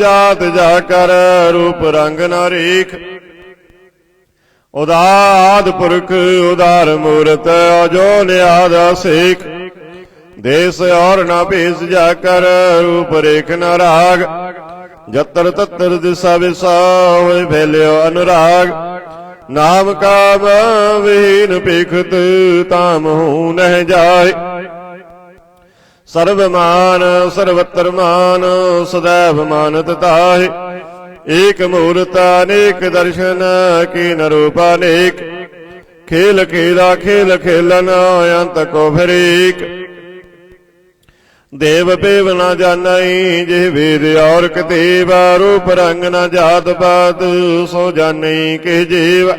जात जाकर रूप रंग न रेख उदार पुरख उदार मूर्त अजो नियाद सेख देश और न भेष जाकर रूप रेख न राग जत्र तत्र दिशा विसा फैल्यो अनुराग नाम काम विहीन पेखत ताम हूं नह जाए सर्वमान सर्वत्र मान सदैव मानत ताहि एक मूर्त अनेक दर्शन कीन रूप अनेक खेल खेला खेल खेलन अंत को फिर एक देव पेव न जानाई जे वेद और कतेव रूप रंग न जात पात सो जानई के जीव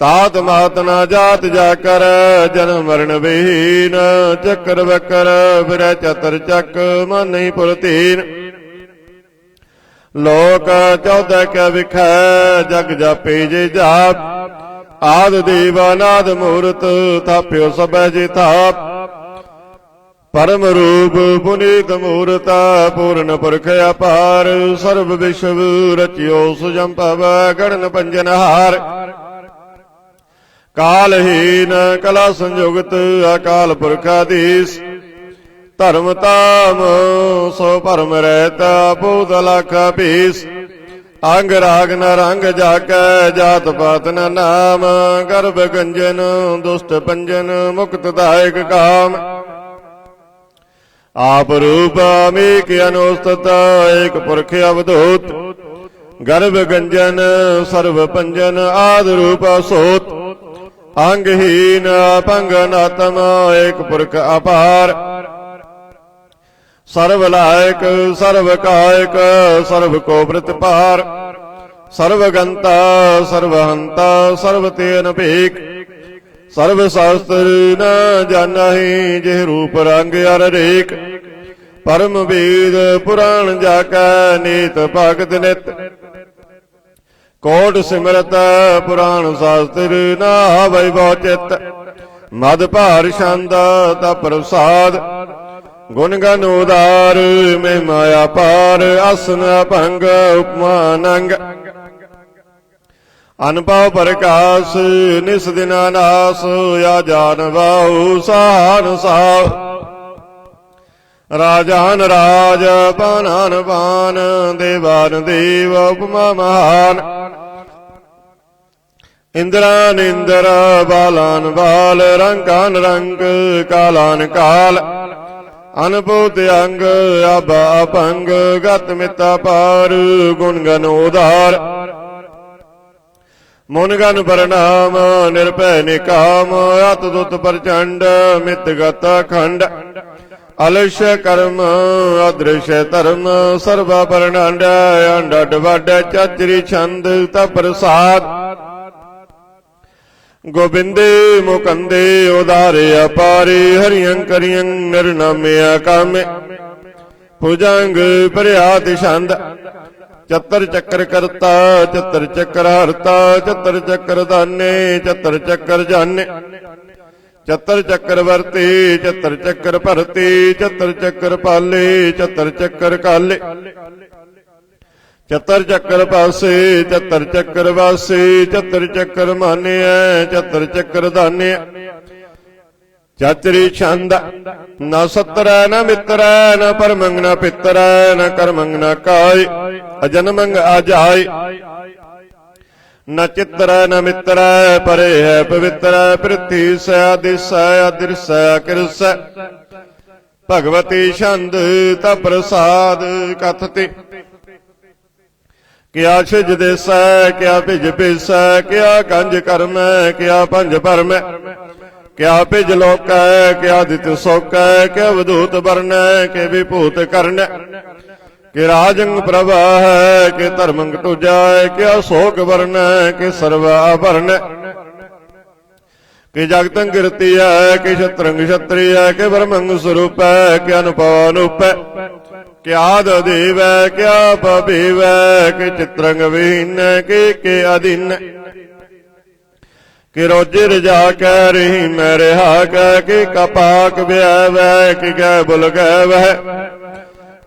तात मात न जात जाकर जन्म मरण विहीन चक्र वक्र फिर चतर चक मन नहीं पुरतीन लोक 14 के विख जग जापे जे जाप आद देव अनाद मूर्त थाप्यो सब जे थाप परम रूप पुनीत मूर्ता पूर्ण पुरख अपार सर्व विश्व रचियो सुजंपव गणन पंजनहार कालहीन कला संयुक्त अकाल पुरखाधीश धर्म ताम सो परम रहता पूत लख पीस अंग राग न रंग जाक जात पात न नाम गर्भ गंजन दुष्ट पंजन मुक्त दायक काम आप रूप अमीक अनुस्तत एक पुरख अवधूत गर्भ गंजन सर्व पंजन आद रूप सोत अंगहीन पंग नातम एक पुरख अपार सर्व लायक सर्व कायक सर्व को प्रतिपार सर्वगंता सर्वहंता सर्व तेन भेक सर्व शास्त्र न जानहि जिह रूप रंग अर रेख परम वेद पुराण जाकै नीत भगत नित कोट सिमरत पुराण शास्त्र न वैभव चित मद भार छंद तप प्रसाद गुण गण उदार में माया पार आसन अभंग उपमा नंग अनुभव प्रकाश निस दिन नास या जान बाहु सहान साव राजान राज पानान पान देवान देव उपमा महान इंद्रान इंद्र बालान बाल रंकान रंग कालान काल अनभूत अंग आबा अपंग गत मिता पार गुण गण उदार मुन गण प्रणाम निर्भय निकाम अत दुत प्रचंड मित गत खंड अलस्य कर्म अदृश्य धर्म सर्वा प्रणांड अंड वड चतरी छंद तप प्रसाद गोबिंदे मुकंदे उदारे अपारे हरियं करियं निर्नामे अकामे भुजंग प्रयात छंद चतर चक्र करता चतर चक्र हरता चतर चक्र दाने चतर चक्र जाने चतर चक्र वर्ते चतर चक्र भरते चतर चक्र पाले चतर चक्र काले चतर चक्र पासे चतर चक्र वासे चतर चक्र माने चतर चक्र दाने चातरी छंद न सतर न मित्र न परमंग न पितर न कर्मंग न काय अजन्मंग अजाय न चित्र न मित्र परे है पवित्र पृथ्वी स दिश अदृश कृस भगवती छंद तप प्रसाद कथते क्या छिज देस क्या भिज पिस क्या कंज कर्म क्या पंज परम क्या भिज लोक क्या दित सोक क्या वधूत वर्ण के विभूत कर्ण के राजंग प्रभा है के धर्मंग टुजाय क्या शोक वर्ण के सर्वाभरण के जगतंग कीर्ति है के शत्रंग क्षत्रिय के ब्रह्मंग स्वरूप है के अनुभव अनूप क्या देव क्या पीव के चित्रंग विहीन के अधीन कि रोजे रजा कह रही मैं रिहा कह के कपाक व्याव कि गै बुल गैव है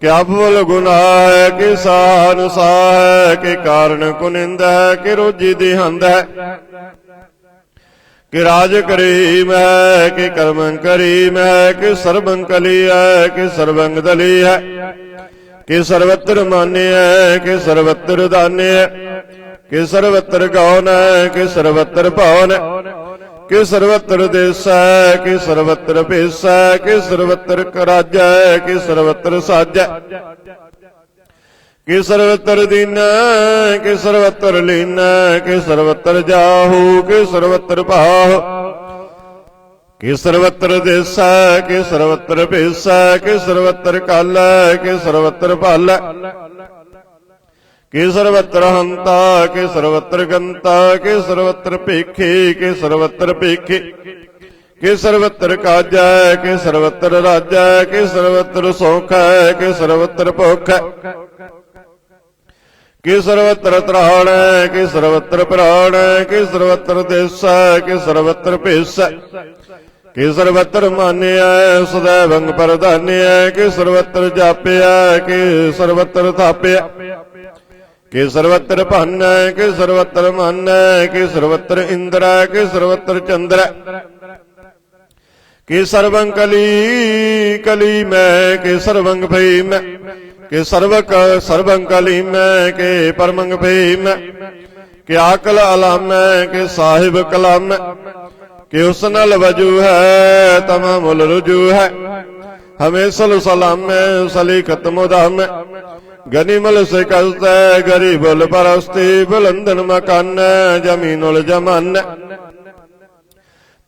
क्या बुल गुना है कि साहन साह है कि कारण कुनिंद है कि रोजी दिहंद है कि राज करीम है कि कर्मं करीम है कि सर्वं कली है कि सर्वंग दली है कि सर्वत्र मान्य है कि सर्वत्र दान्य है कि सर्वत्र गौन है कि सर्वत्र पवन कि सर्वत्र देश है कि सर्वत्र पेश है कि सर्वत्र राज है कि सर्वत्र साज है कि सर्वत्र दीन कि सर्वत्र लीन कि सर्वत्र जाहू कि सर्वत्र पाहु कि सर्वत्र देश कि सर्वत्र पेश कि सर्वत्र काल कि सर्वत्र पाल कि सर्वत्र हंता कि सर्वत्र गंता कि सर्वत्र पेखे कि सर्वत्र पेखे कि सर्वत्र काज कि सर्वत्र राज कि सर्वत्र सौख कि सर्वत्र भुख कि सर्वत्र त्राण कि सर्वत्र प्राण कि सर्वत्र देश कि सर्वत्र पेश कि सर्वत्र मान्य सदैवं प्रधान्य कि सर्वत्र जाप्य कि सर्वत्र थाप्य कि सर्वत्र भन कि सर्वत्र मन कि सर्वत्र इंद्र कि सर्वत्र चंद्र कि सर्वं कली कली में कि सर्वं भीम कि सर्वं कली में कि परमंग भीम कि आकल अलाम कि साहिब कलाम कि उसनल वजू है तमामुल रुजू है हमेशल सलाम सलीखत मुदाम गनीमल से कस्त गरीबुल परस्ती बुलंदन मकान जमीनुल जमान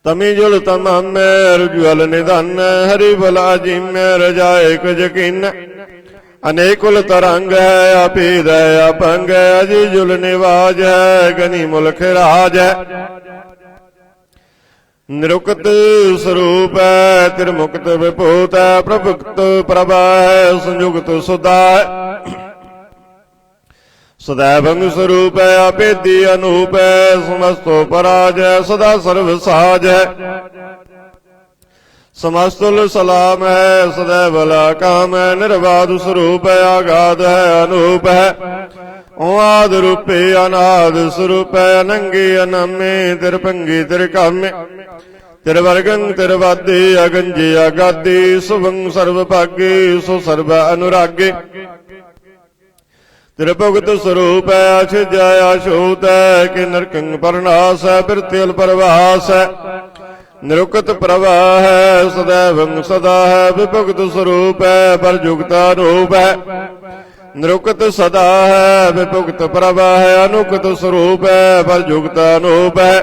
तमी जुल तमाम रुज्वल निधन हरि भला जिम्य रजाए कुछ किन अनेकुल तरंग है अपीद है अपंग है अजी जुल निवाज है गनी मुल्क राज है निरुक्त स्वरूप है त्रिमुक्त विभूत है प्रभुक्त प्रभा है संयुक्त सुधा है सदैवंग स्वरूप है अपेदी अनूप है समस्तो पराज है सदा सर्व साज है समस्तुल सलाम है सदैवला काम है निर्बाध स्वरूप है आगाध है अनूप है ओआद रूपे अनाद स्वरूप है अनंगी अनमे तिरपंगी तिरकाम्य तिरवर्गं तिरवादी अगंजी अगादी सुभंग सर्वभागी सुसर्व अनुरागी त्रिभुक्त स्वरूप है अक्षय अछूत है कि नरकंग परनाश है वृत्तिल परवास है निरुक्त प्रवाह है सदैवं सदा है विभुक्त स्वरूप है परजुगता रूप है निरुक्त सदा है विभुक्त प्रवाह है अनुक्त स्वरूप है परजुगता रूप है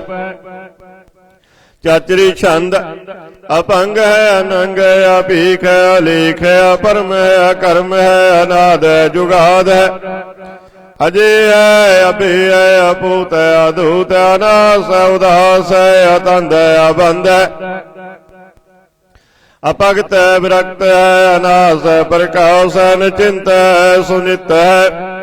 चाचरी छंद अपंग है अनंग है अपीख है अलेख है अपरम है अकर्म है अनाद है जुगाद है अजय है अभय है अपूत है अधूत है अनास है उदास है अतंद है अबंध है अपगत है विरक्त है अनास है प्रकाश है निचिंत है सुनित है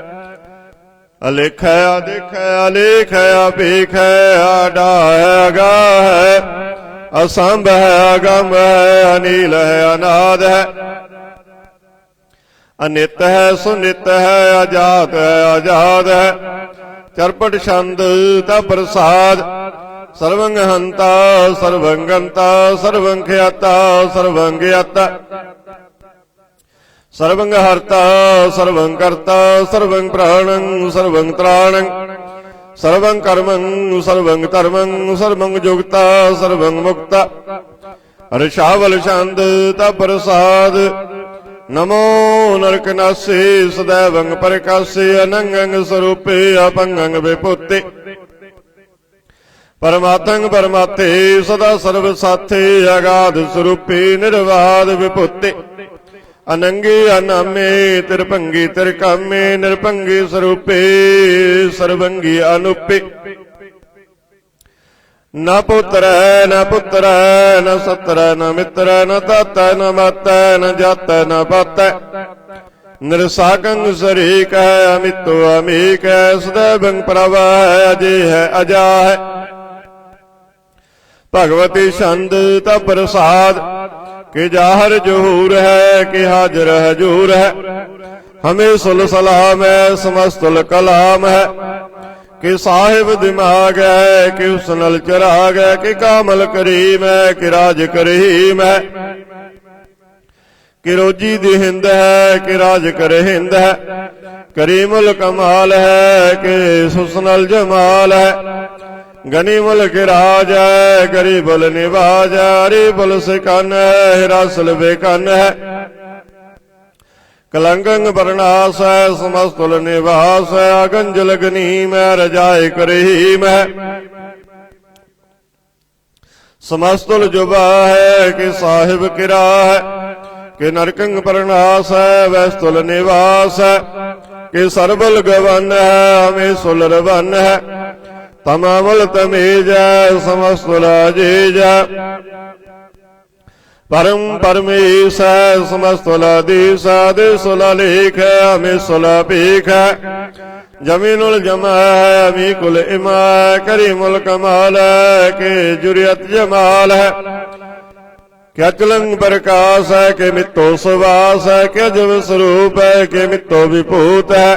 अलिख है अधिक है अलेख है अपीख है आडा है अगाह है असंभ है अगम है अनील है अनाद है अनित है सुनित है अजात है आजाद है चरपट छंद प्रसाद सर्वंग हंता सर्वंगंता सर्वं ख्याता सर्वं ज्ञाता सर्वं हर्ता सर्वं कर्ता सर्वं प्राणं सर्वं त्राणं सर्वं कर्मं सर्वं धर्मं सर्वं जुगता सर्वं मुक्ता ऋषावल छंद प्रसाद नमो नरकनासे सदैवं प्रकाशे अनंगं स्वरूपे अपंगं विभूते परमात्मं परमात्ते सदा सर्व साथे अगाध स्वरूपे निर्वाद विभूते अनंगी अनामे तिरपंगी तिरकामे निरपंगी स्वरूपे सर्वंगी अनुपे न पुत्र न पुत्र न सत्र न मित्र न तात न मत न जात न पत निरसाकंग शरीक है अमितो अमीक है सदैवं प्रभा है अजय है अजा है भगवती छंद प्रसाद कि जाहर जहूर है कि हाजर हजूर है हमें सुल सलाम है समस्तुल कलाम है कि साहिब दिमाग है कि उसनल चिराग है कि कामल करीम है कि राज करीम है कि रोजी दी हिंद है कि राज करे हिंद है करीमुल कमाल है कि सुसनल जमाल है गनीमुल के राज है गरीबुल निवाज है हरीबुल सिकन है हिरासल बेकन है कलंगंग बरनास है समस्तुल निवास है अगंजल गनीम है रजाए करीम है समस्तुल जुबा है कि साहिब किरा है कि नरकंग बरनास है वैस्तुल निवास है कि सरबुल गवन है हमें सुल रवन है तमामल तमीज है समस्तुल अजीज है परम परमेश है समस्तुल अधीश है देशुल लेख है हमें सुल पीख है जमीनुल जमा है अमी कुल इमा है करीमुल कमाल है कि जुरियत जमाल है क्या चलंग प्रकाश है कि मित्तो सुवास है क्या जब स्वरूप है कि मित्तो विभूत है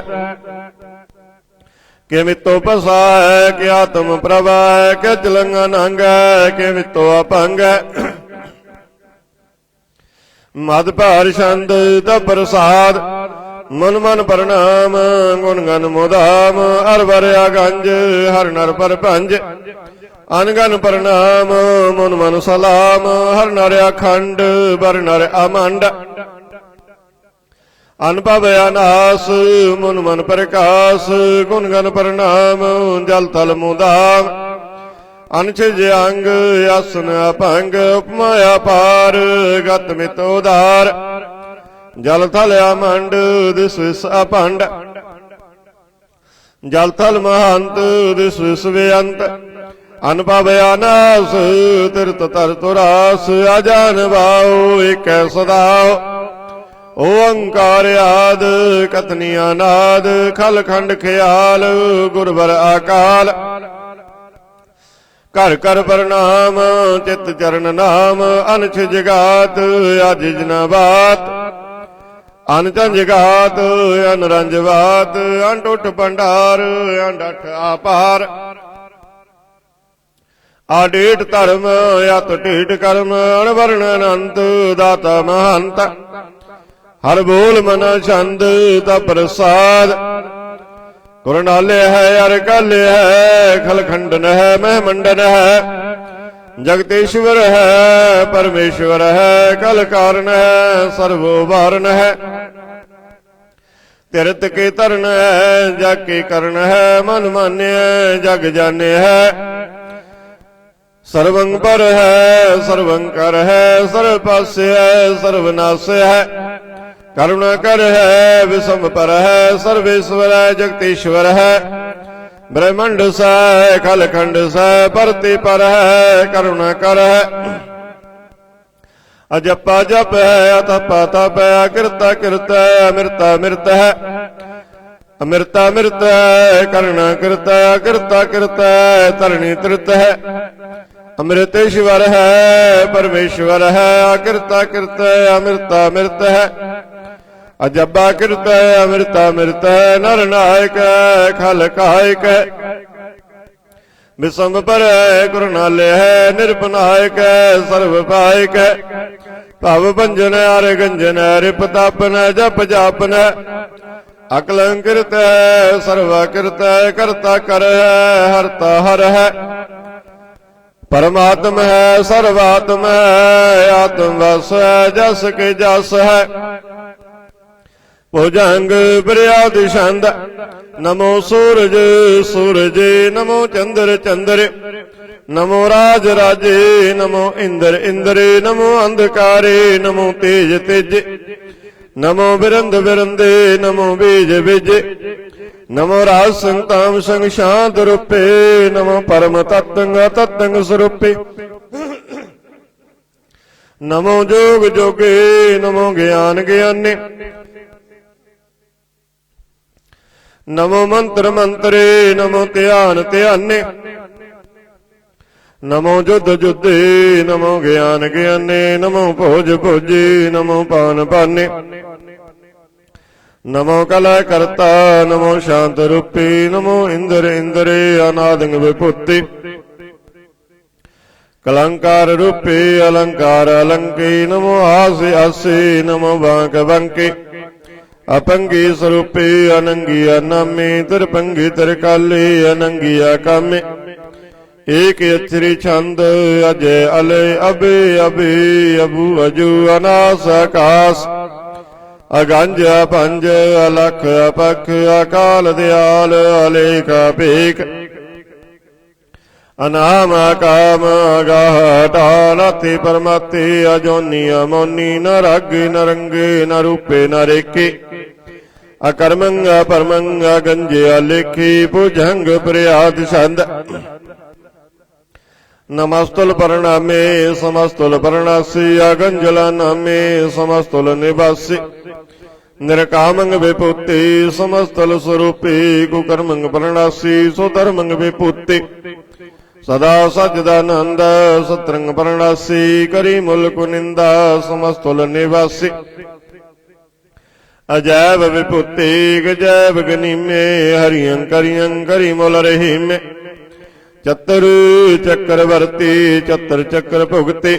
कि मित्तो पसा है कि आत्म प्रभा है कि चलंग अनंग है कि मित्तो अपंग है मद भार छंद प्रसाद मन मन प्रणाम गुण गन मुदाम हर वरया गंज हर नर पर पंज अनगन प्रणाम मन मन सलाम हर नर अखंड बर नर अमंड अनपव अनास मुन मन प्रकाश गुण गन प्रणाम जल तल मुदाम अनछिज अंग आसन अपंग उपमा अपार गत मित उदार जल थल अमंड दिस विस अभंड जल थल महंत दिस विस बेअंत अनुभव अनास तीर्थ तर तुरास अजान भाओ एक सदाओ ओंकार आद कतनी अनाद खल खंड ख्याल गुरबर अकाल कर कर प्रणाम चित चरण नाम अनछ जगात अज जना बात अनचंज गात अनरंज बात अनटुट भंडार अनडठ आपार आडेट धर्म अत ढेट कर्म अणवर्ण अनंत दाता महंत हर बोल मन छंद तप प्रसाद कुरनाले है अरकाले है खलखंडन है महमंडन है जगतेश्वर है परमेश्वर है कल कारण है सर्वोभारण है तीर्थ के तरण है जग के करण है मन मान्य है जग जाने है सर्वं पर है सर्वंकर है सर्वपास्य है सर्वनाश है करुणा कर है विषम पर है सर्वेश्वर है जगतीश्वर है ब्रह्मंड स खलखंड स परति पर है करुणा कर है अजपा जप है अतपा तप है अकृता कृत है अमृता मृत है अमृता मृत है करुणा कृत है अकृता कृत है तरणी तृत है अमृतेश्वर है परमेश्वर है अकृता कृत है अमृता मृत है अजब्बा कृत है अमृता मृत है नर नायक है खल कायक है विषम पर है कुरनाले है निरपनायक है सर्वपायक है भव भंजन है अर गंजन है रिप तापन है जप जापन है अकलंकृत है सर्वाकृत है कर्ता कर है हरता हर है परमात्म है सर्वात्म है आत्म वस है जस के जस है भुजंग बरियाद छंद नमो सूरज सूरज नमो चंद्र चंद्र नमो राज राजे नमो इंद्र इंद्र नमो अंधकारे नमो तेज तेज नमो बिरंद बिरंदे नमो बीज बीज नमो राज संताम संग शांत रूपे नमो परम तत्ंग तत्ंग स्वरूपे नमो जोग जोगे नमो ज्ञान ज्ञाने नमो मंत्र मंत्रे नमो ध्यान ध्याने नमो युद्ध युद्धे नमो ज्ञान ज्ञाने नमो भोज भोजे नमो पान पाने नमो कला करता नमो शांत रूपी नमो इंद्र इंद्रे अनादंग विभूति कलंकार रूपी अलंकार अलंकी नमो हास्य हास्य नमो बांक बंकी अपंगी स्वरूपी अनंगी अनामी तिरपंगी तिरकाली अनंगी अकामी एक अक्षरी छंद अजय अले अबे अबे अबू अजू अनास आकाश अगंज अपंज अलख अपख अकाल दयाल अलेख अपेख अनाम काम अगाह टालति परमति अजोनी अमोनी न रग न रंगे न रूपे न रेखे अकर्मंग परमंग गंज अलेखी भुजंग प्रयाद छंद नमस्तुल परणामे समस्तुल परणासी अगंजला नामे समस्तुल निवासी निरकामंग विभूति समस्तुल स्वरूपी कुकर्मंग परणासी सुधर्मंग विभूति सदा सच्चिदानंद सत्रंग परणासी करी मुल्क निंदा समस्तुल निवासी अजैव विभूति गजैव गनीमे हरियं करियं करी मुल रहीमे चतर चक्रवर्ती चतर चक्र भुगते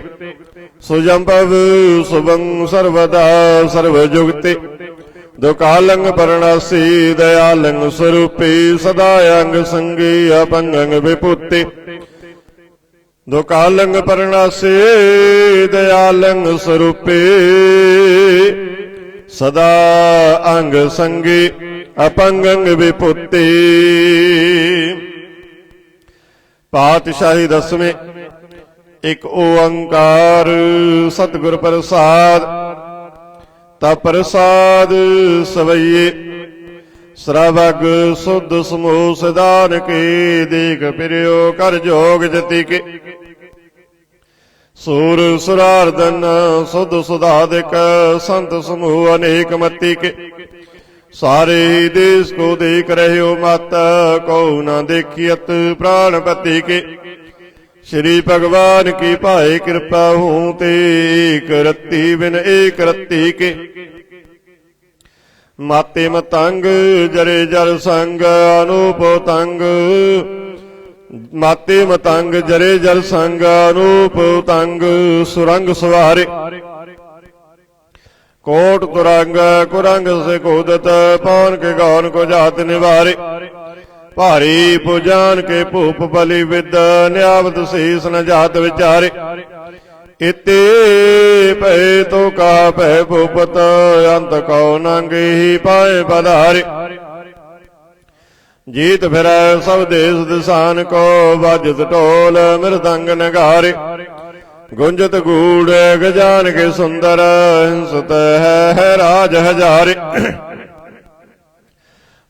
सुजंभव सुभं सर्वदा सर्वजुगते दुकालंग परणासी दयालंग स्वरूपी सदायांग संगी अपंगंग विभूति दुकालंग परणासी दयालंग स्वरूपी सदा अंग संगी अपंगंग विभूति पातशाही दसवें। एक ओंकार सतगुर प्रसाद, तब प्रसाद सवैये। श्रवग शुद्ध समूह सिदान के, देख फिरियो कर जोग जति के। सूर सुरार्दन सुध सुधादिक, संत समूह अनेक मति के। सारे देश को देख रहे हो मत, को न देखियत प्राणपति के। श्री भगवान की पाए कृपा हूं ते, एक रत्ती बिन एक रत्ती के। माते मतंग जरे जर संग, अनूप तंग। माते मतंग जरे जर संग, अनूप तंग। सुरंग सवारे कोट तुरंग, कुरंग से कोदत। पौन के गौन को जात निवारे। भारी पुजान के भूप बलि विद, न्यावत शीस न जात विचारे। इते पै तो का पै भूपत, अंत कौ नंगे ही पाए पधारे। जीत फिर सब देश दिशान को, बाजत ढोल मृदंग नगारे। गुंजत गूढ़ गजान के सुंदर, हिंसत है राज हजारे।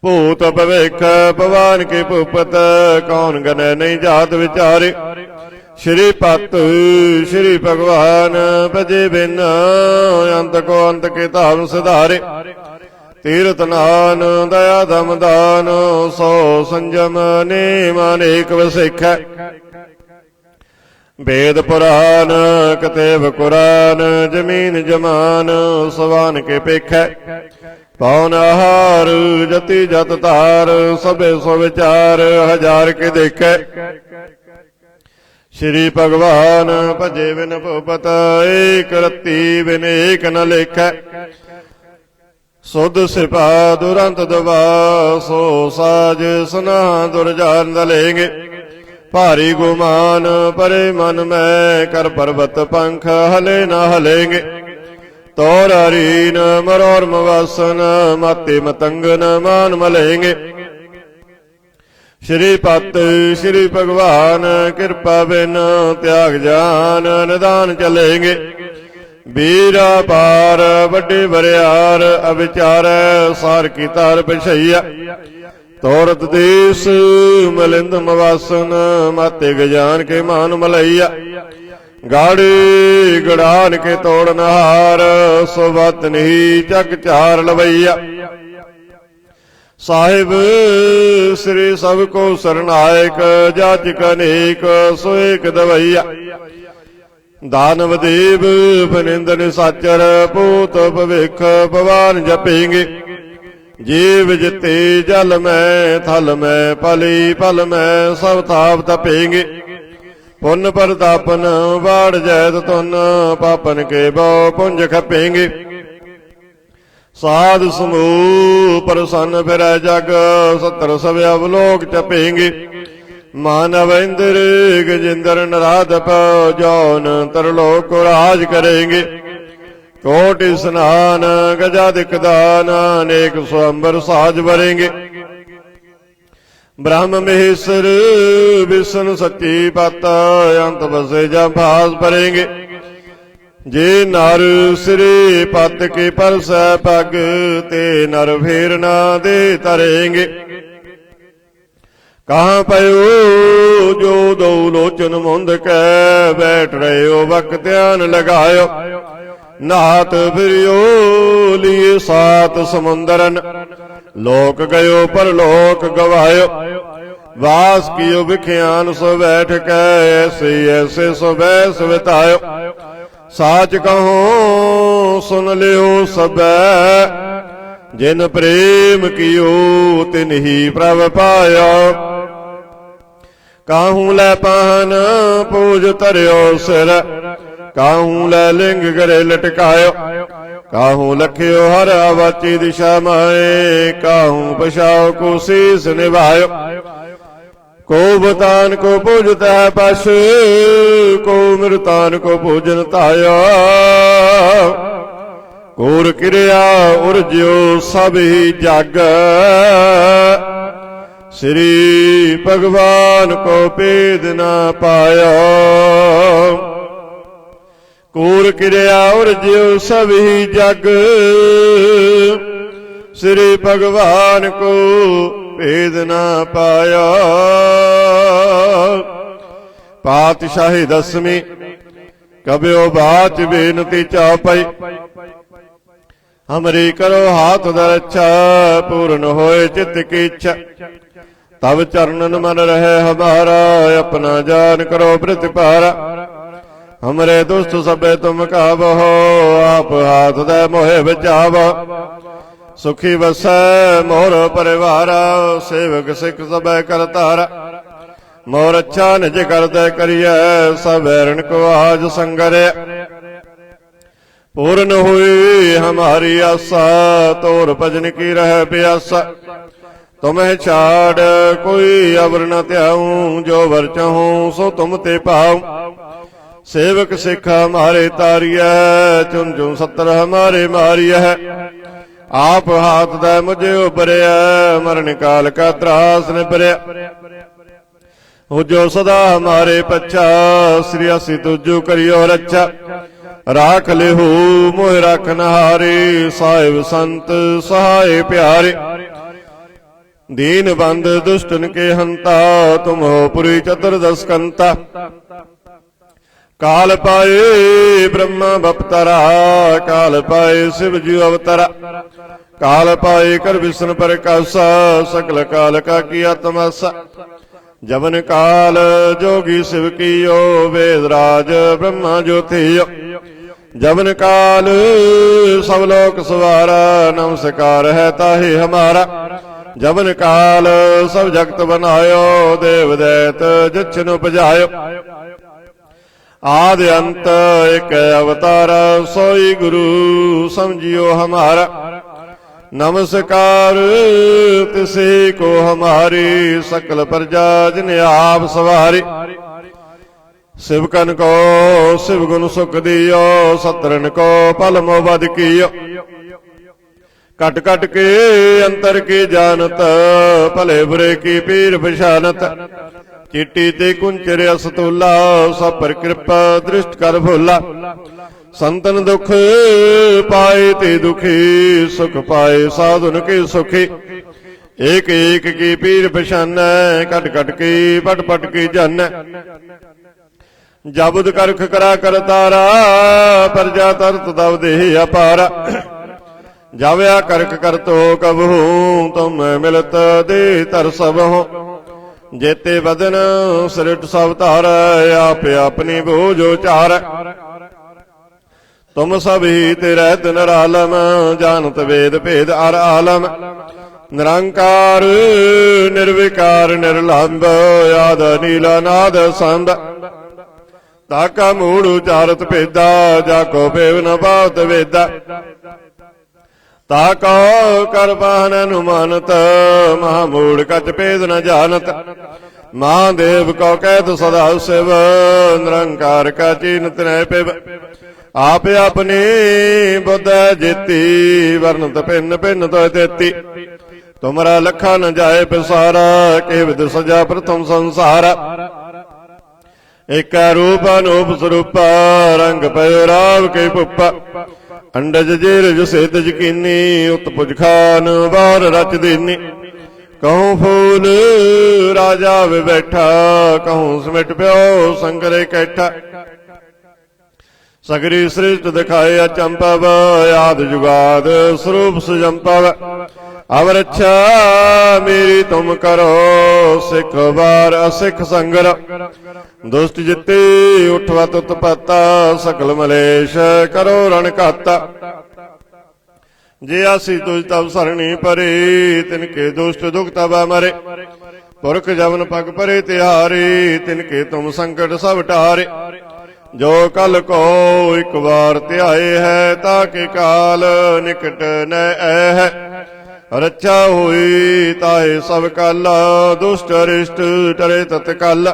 भूत भविख भगवान के भूपत, कौन गन नहीं जात विचारे। श्री पत श्री भगवान भजे बिन, अंत को अंत के धाम सिधारे। तीर्थ नान दया धम दान, सौ संजम नेम अनेक वसिख। वेद पुराण कतेब कुरान, जमीन जमान सवान के पेख। पौन आहार जति जत तार, सबे सो विचार हजार के देखे। श्री भगवान भजे बिन भूपत, एक रत्ती बिन एक न लेख। सुध सिपा दुरंत दबा, सो साज सना दुर्जान दलेंगे। भारी गुमान परे मन में, कर पर्वत पंख हले न हलेंगे। तोर हरीन मरोर मवासन, माते मतंगन मान मलेंगे। श्री पत श्री भगवान कृपा बिन, त्याग जान निदान चलेंगे। बीरा पार बड़े बरियार, अविचार सार की तार पिछैया। तोरत देश मलिंद मवासन, माते गजान के मान मलैया। गाड़ी गड़ान के तोड़नहार, सोबत नहीं चक चार लवैया। साहिब श्री सबको शरणायक, जाचिक अनेक सो एक दवैया। दानव देव फनिंद निसाचर, पूत भविख भगवान जपेंगे। जीव जिते जल में थल में, पली पल में सब ताप तपेंगे। पुन प्रतापन बाढ़ जैत तुन, पापन के बो पुंज खपेंगे। साध समूह प्रसन्न फिर जग, सतर सब अवलोक चपेंगे। मानव इंद्र गजेंद्र नराधप, जौन तरलोक को राज करेंगे। कोटि स्नान गजादिक दान, अनेक स्वयंवर साज भरेंगे। ब्रह्म महेश्वर विष्णु सच्ची पत, अंत बसे जब भास भरेंगे। जे नर श्री पत के पर सै पग, ते नर फेर ना दे तरेंगे। कहाँ पयो जो दो लोचन मुंद कै, बैठ रहे हो वक ध्यान लगायो। नाथ फिरियो लिए सात समुंदरन, लोक गयो पर लोक गवायो। वास कियो विख्यान सो बैठ कै, ऐसे ऐसे सो बैस बितायो। साच कहो सुन लियो सब, जिन प्रेम कियो तिन ही प्रभ पायो। काहू लै पाहन पूज तरियो सिर, काहू लै लिंग गरे लटकायो। काहू लखियो हर अवाची दिशा माए, काहू पछाओ को शीस निभायो। को बतान को पूजता है पश, को मृतान को पूजन ताया। कोर क्रिया उर्ज्यो सब ही जग, श्री भगवान को भेद न पाया। कूर क्रिया और ज्यो सब ही जग, श्री भगवान को भेद न पाया। पातशाही दसवीं कब्यो बाच बेनती चौपाई। हमरी करो हाथ दरच्छा, पूर्ण होए चित्त की इच्छा। तब चरणन मन रहे हमारा, अपना जान करो प्रतिपारा। हमरे दुष्ट सबे तुम काबो, आप हाथ दे मोहे बचावो। सुखी बसै मोर परिवारा, सेवक सिख सबे करतारा। मोर अच्छा निज करते करिए, सब बैरन को आज संगरे। पूर्ण हुई हमारी आशा, तोर भजन की रह प्यासा। तुम्हें छाड़ कोई अवर न त्याऊं, जो वर चाहूं सो तुम ते पाऊं। सेवक सिख हमारे तारिय, चुन चुन सत्तर हमारे मारिय। आप हाथ दे मुझे उबरे, मरण काल का त्रास निबरे। हो जो सदा हमारे पच्छा, श्री असी तुझो करियो रक्षा। राख लेहू मोह राखन हारे, साहिब संत सहाय प्यारे। दीन बंद दुष्टन के हंता, तुम हो पुरी चतुर्दश कंता। काल पाए ब्रह्मा बपतरा, काल पाए शिव जी अवतरा। काल पाए कर विष्णु प्रकाशा, सकल काल का किया तमाशा। जबन काल जोगी शिव कियो, वेदराज ब्रह्मा ज्योतियो। जबन काल सब लोक सवारा, नमस्कार है ताहि हमारा। जबन काल सब जगत बनायो, देव दैत जिछन उपजायो। आदि अंत एक अवतारा, सोई गुरु समझियो हमारा। नमस्कार तिसे को हमारी, सकल प्रजा जिन आप सवारी। शिवकन को शिव गुण सुख दियो, सत्रन को पल मोबद कियो। कट कट के अंतर की जानत, भले बुरे की पीर पछानत। चिट्टी ते कुंचर असतुला, सब पर कृपा दृष्ट कर भोला। संतन दुख पाए ते दुखी, सुख पाए साधुन के सुखी। एक एक की पीर पछान, कट कट की पट पट की जन। जबुद करख करा कर तारा, प्रजा तरत तब देह अपारा। जाव्या करख कर तो कबहू, तुम मिलत दे तर सब हो। जेते बदन सृट सब तार, आप अपनी बोझ उचार। तुम सब ही ते रहत निरालम, जानत वेद भेद अर आलम। निरंकार निर्विकार निर्लंब, आद नीला नाद संब। ताका मूढ़ उचारत भेदा, जाको बेव न पावत वेदा। ताको कर पाहन अनुमानत, महामूढ़ कच भेद न जानत। महादेव को कहत सदा शिव, निरंकार का चीनत न पिब। आप अपनी बुद्ध जेती, वर्णत भिन्न भिन्न तो तेती। तुमरा लखा न जाए पिसारा, के विद सजा प्रथम संसारा। एक रूप अनूप स्वरूप, रंग पयो राव के पुप्पा। अंडज जीरज सेत यकीनी, उत्पुज खान बार रच दीनी। कहूँ फूल राजा वे बैठा, कहूँ समिट प्यो संगरे कैठा। सगरी श्रेष्ठ दिखाए अचंपव, आद जुगाद स्वरूप सुजंपव। अब रक्षा मेरी तुम करो, सिख बार असिख संगर। दुष्ट जिते उठवत उत्पत्ता, सकल मलेश करो रण काता। जे आसी तुझ तब सरणी परे, तिनके दुष्ट दुख तब मरे। पुरख जवन पग परे तिहारे, तिनके तुम संकट सब टारे। जो कल को एक बार त्याए है, ताके काल निकट न है। रक्षा हुई ताए सब कल, दुष्ट अरिष्ट टरे तत्काल।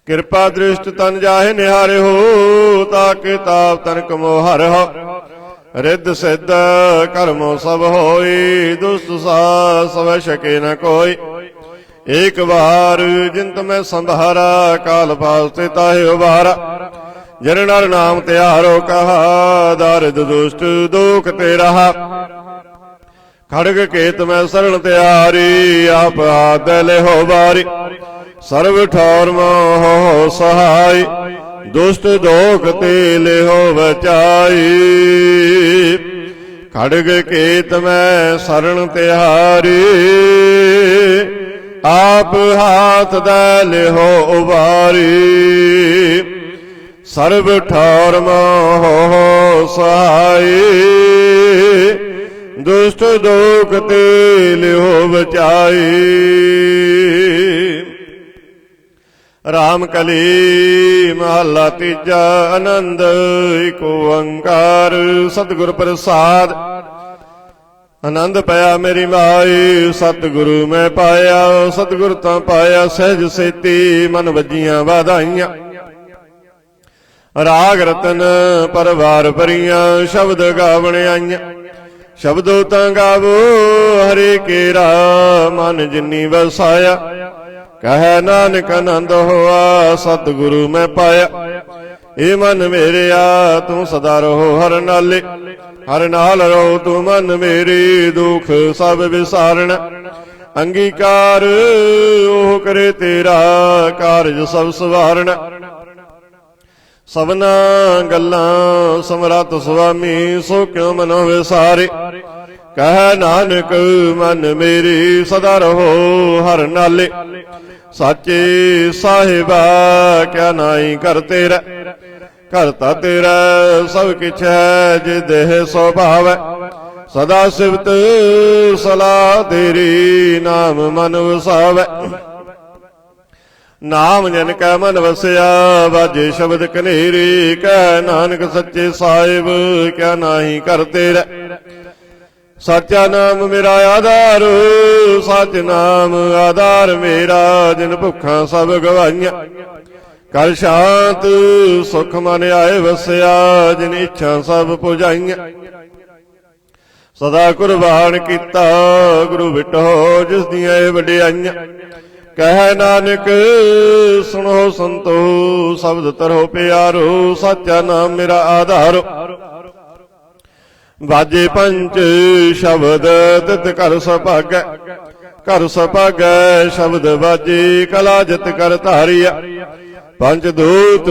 कृपा दृष्ट तन जाहे निहारे हो, ताके ताप तनक मोहर हो। रिद्ध सिद्ध कर्मो सब होई, दुष्ट सास वह शके न कोई। एक बार जिंत में संभारा, काल फास्ते ताहे उबारा। जन नर नाम त्यारो कहा, दारिद दुष्ट दुख ते रहा। खड़ग केत में शरण त्यारी, आप हाथ ले हो बारी। सर्व ठौर मोह सहाय, दुष्ट दोख ते ले हो बचाई। खड़ग केत में शरण त्यारी, आप हाथ दे हो उबारी। सर्व ठौर मोह सहाय, दुष्ट दोख ते लिहो बचाई। राम कली महला तीजा, आनंद एक ओंकार सतगुर प्रसाद। आनंद पाया मेरी माई, सतगुरु मैं पाया। सतगुर तां पाया सहज सेती, मन वजियां वाधाइयां। राग रतन परवार भरियां, शब्द गावण आईयां। शब्दों तां गावो हरे केरा, मन जिन्नी वसाया। कह नानक आनंद होआ, सतगुरु मैं पाया। ए मन मेरिया तू सदा रहो हर नाले। हर नाल रहो तू मन मेरी, दुख सब विसारण। अंगीकार ओह करे तेरा, कारज सब सवारण। सबना गल्लां समरथ स्वामी, सो क्यों मनो विसारे। कह नानक मन मेरी, सदा रहो हर नाले। साचे साहिबा क्या नाई कर तेरा। करता तेरा सब किछ है, जे देह स्वभाव। सदा सिफत सलाह तेरी, नाम मन वसावै। नाम जन कै मन वसया, बाजे शब्द कनेरी। कह नानक सच्चे साहिब क्या नाही कर तेरा। साचा नाम मेरा आधार, सच नाम आधार मेरा। जिन भुखा सब गवाइयां, कर शांत सुख मन आए वसया। जिन इच्छा सब पुजाइयां, सदा कुर्बान किता गुरु बिटो, जिस दियां वडियाइयां। कह नानक सुनो संतो, शब्द तरहो प्यारो। साचा नाम मेरा आधारो, बाजे पंच शब्द तित कर सभागै। कर सभागै शब्द बाजे, कला जित कर धारिया। पंच दूत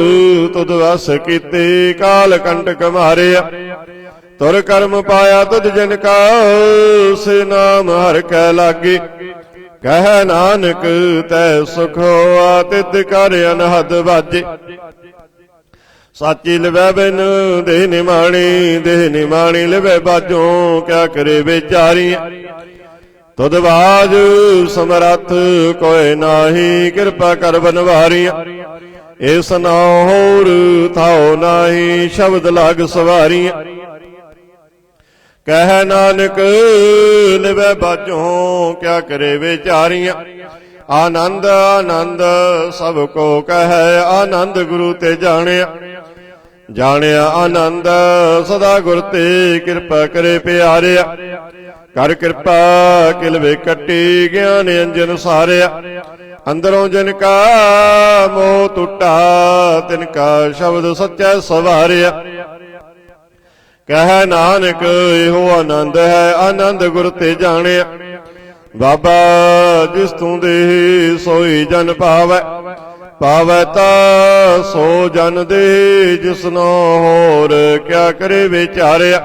तुद वस कीते, काल कंटक मारिया। तुर कर्म पाया तुद जन का, से नाम हर कै लागे। कह नानक तै सुख होआ, तित कर अनहद बाजे। साची लिवै बिन देह निमाणी, देह निमाणी लिवै बाजों। क्या करे बेचारियां, तुद बाज समरथ कोय नाही। कृपा कर बनवारियां, इस नां होर थाओ नाही। शब्द लाग सवारियां, कह नानक लिवै बाजों। क्या करे बेचारियां, आनंद आनंद सब को कह। आनंद गुरु ते जानिया, जानिया आनंद सदा गुर ते। कृपा करे प्यारिया, कर कृपा किलवे कटी। ज्ञान अंजन सारिया, अंदरों जिनका मोह टूटा। तिनका शब्द सच्चा सवारिया। कह नानक एहो आनंद है, आनंद गुर ते जानिया। बाबा जिस तू दे सोई जन पावै। पावै ता सो जन दे, जिसनो होर क्या करे विचारिया।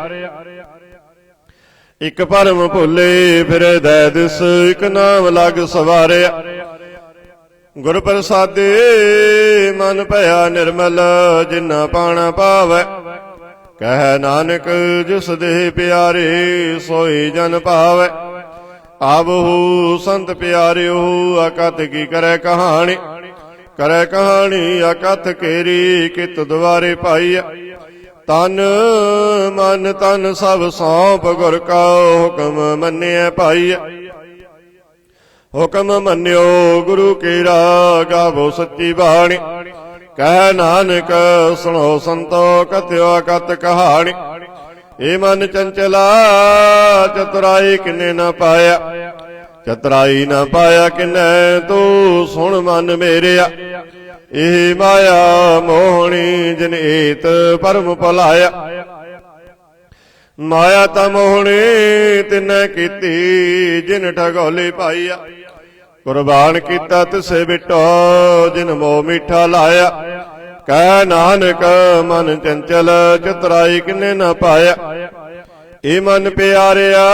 एक भरम भुले फिरे दै दिस, एक नाम लग सवारिया। गुर प्रसादे मन भया निर्मल, जिन्ना पाना पावै। कह नानक जिस देह प्यारे, सोई जन पावै। आबहू संत प्यारियो, अकथ की करे कहानी। करे कहानी अकथ केरी, कित द्वारे पाई। तन मन तन सब सौंप गुर का, हुक्म मन्निया पाई। हुक्म मन्यो गुरु केरा, गावो सच्ची बाणी। कह नानक सुनो संतो, कथ्यो अकथ कहानी। ए मन चंचला चतुराई किन्ने न पाया, चतुराई न पाया किन्ने तू सुन मन मेरिया। एह माया मोहनी जिन एत परम भुलाया, माया ता मोहनी तिन्ने कीती जिन ठगोली पाईया। कुर्बान कीता तिसे बिटो जिन मोह मीठा लाया। कह नानक मन चंचल चतुराई किन्ने न पाया। ए मन प्यारिया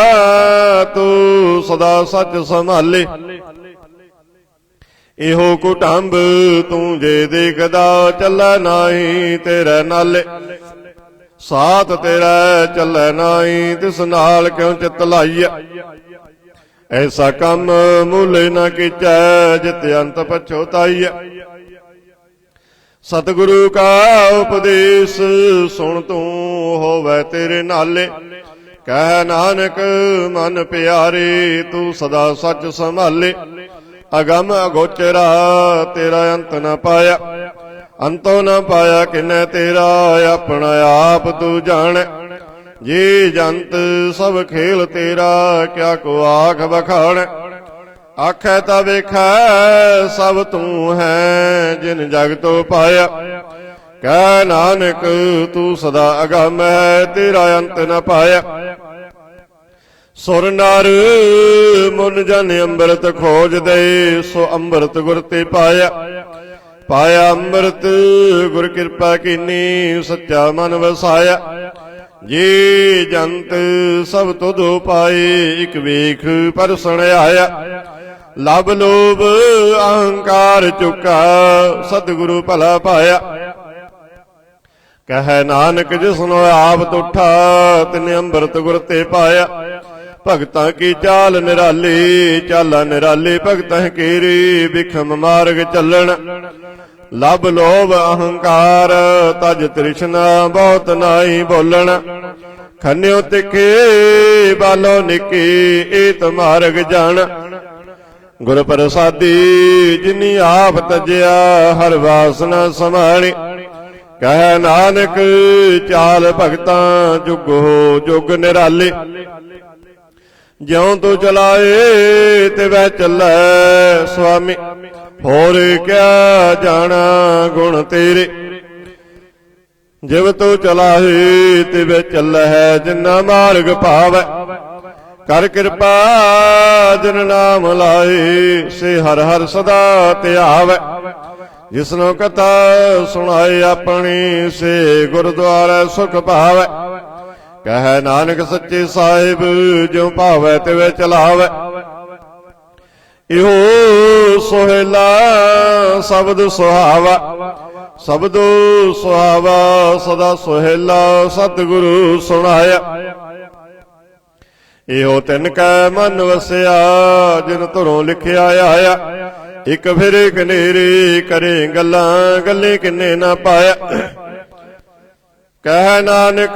तू सदा सच संभाले, इहो कुटंब तू जे देखदा चलै नाई तेरे नाले। साथ तेरा चलै नाई तिस नाल क्यों चित लाइया। ऐसा कम मूले न कीचै जित अंत पछोताइया। सतगुरु का उपदेश सुन तू होवै तेरे नाले। कह नानक मन प्यारे तू सदा सच संभाले। अगम अगोचरा तेरा अंत न पाया, अंतो न पाया किन्ने तेरा अपना आप तू जाने। जी जंत सब खेल तेरा क्या को आख बखाने। आखै ता वेखै सब तू है जिन जग तो पाया। कह नानक तू सदा अगम है तेरा अंत न पाया। सुर नर मुन जन अमृत खोज दे सो अमृत गुर ते पाया। पाया अमृत गुर कृपा कीनी सच्चा मन वसाया। जी जंत सब तुधो पाए एक वेख परसण आया। लभ लोभ अहंकार चुका सतगुरु भला पाया। कह नानक जिसनो आप तुठा तिने अमृत गुर ते पाया। भगतां की चाल निराली चाला निराली भगतां केरी बिखम मार्ग चलन। लभ लोभ अहंकार तज तृष्णा बहुत नाई बोलन। खन्यो तिखे बालो निकी एत मार्ग जान। गुर प्रसादी जिनी आप तजया हर वासना समाणी। कह नानक चाल भगतां जुग हो जुग निराली। ज्यों तू चलाए तिवै चलै स्वामी। होर क्या जाना गुण तेरे। जिव तू चलाए तिवै चलै जिन्ना मार्ग पावै। कर कृपा जिन नाम लाए से हर हर सदा त्यावै। जिसनो कथा सुनाए अपनी से गुरुद्वारा सुख पावै। कह नानक सच्चे साहिब जो भावै तिवै चलावै। इहो सोहेला शब्द सुहावा, शब्दो सुहावा सदा सोहेला सतगुरु सुनाया। इहो तिनकै मन वसिया जिन धुरों लिखिया आया। एक फिरे कनेरे करे गल्लां गल्ले किन्ने ना पाया। कह नानक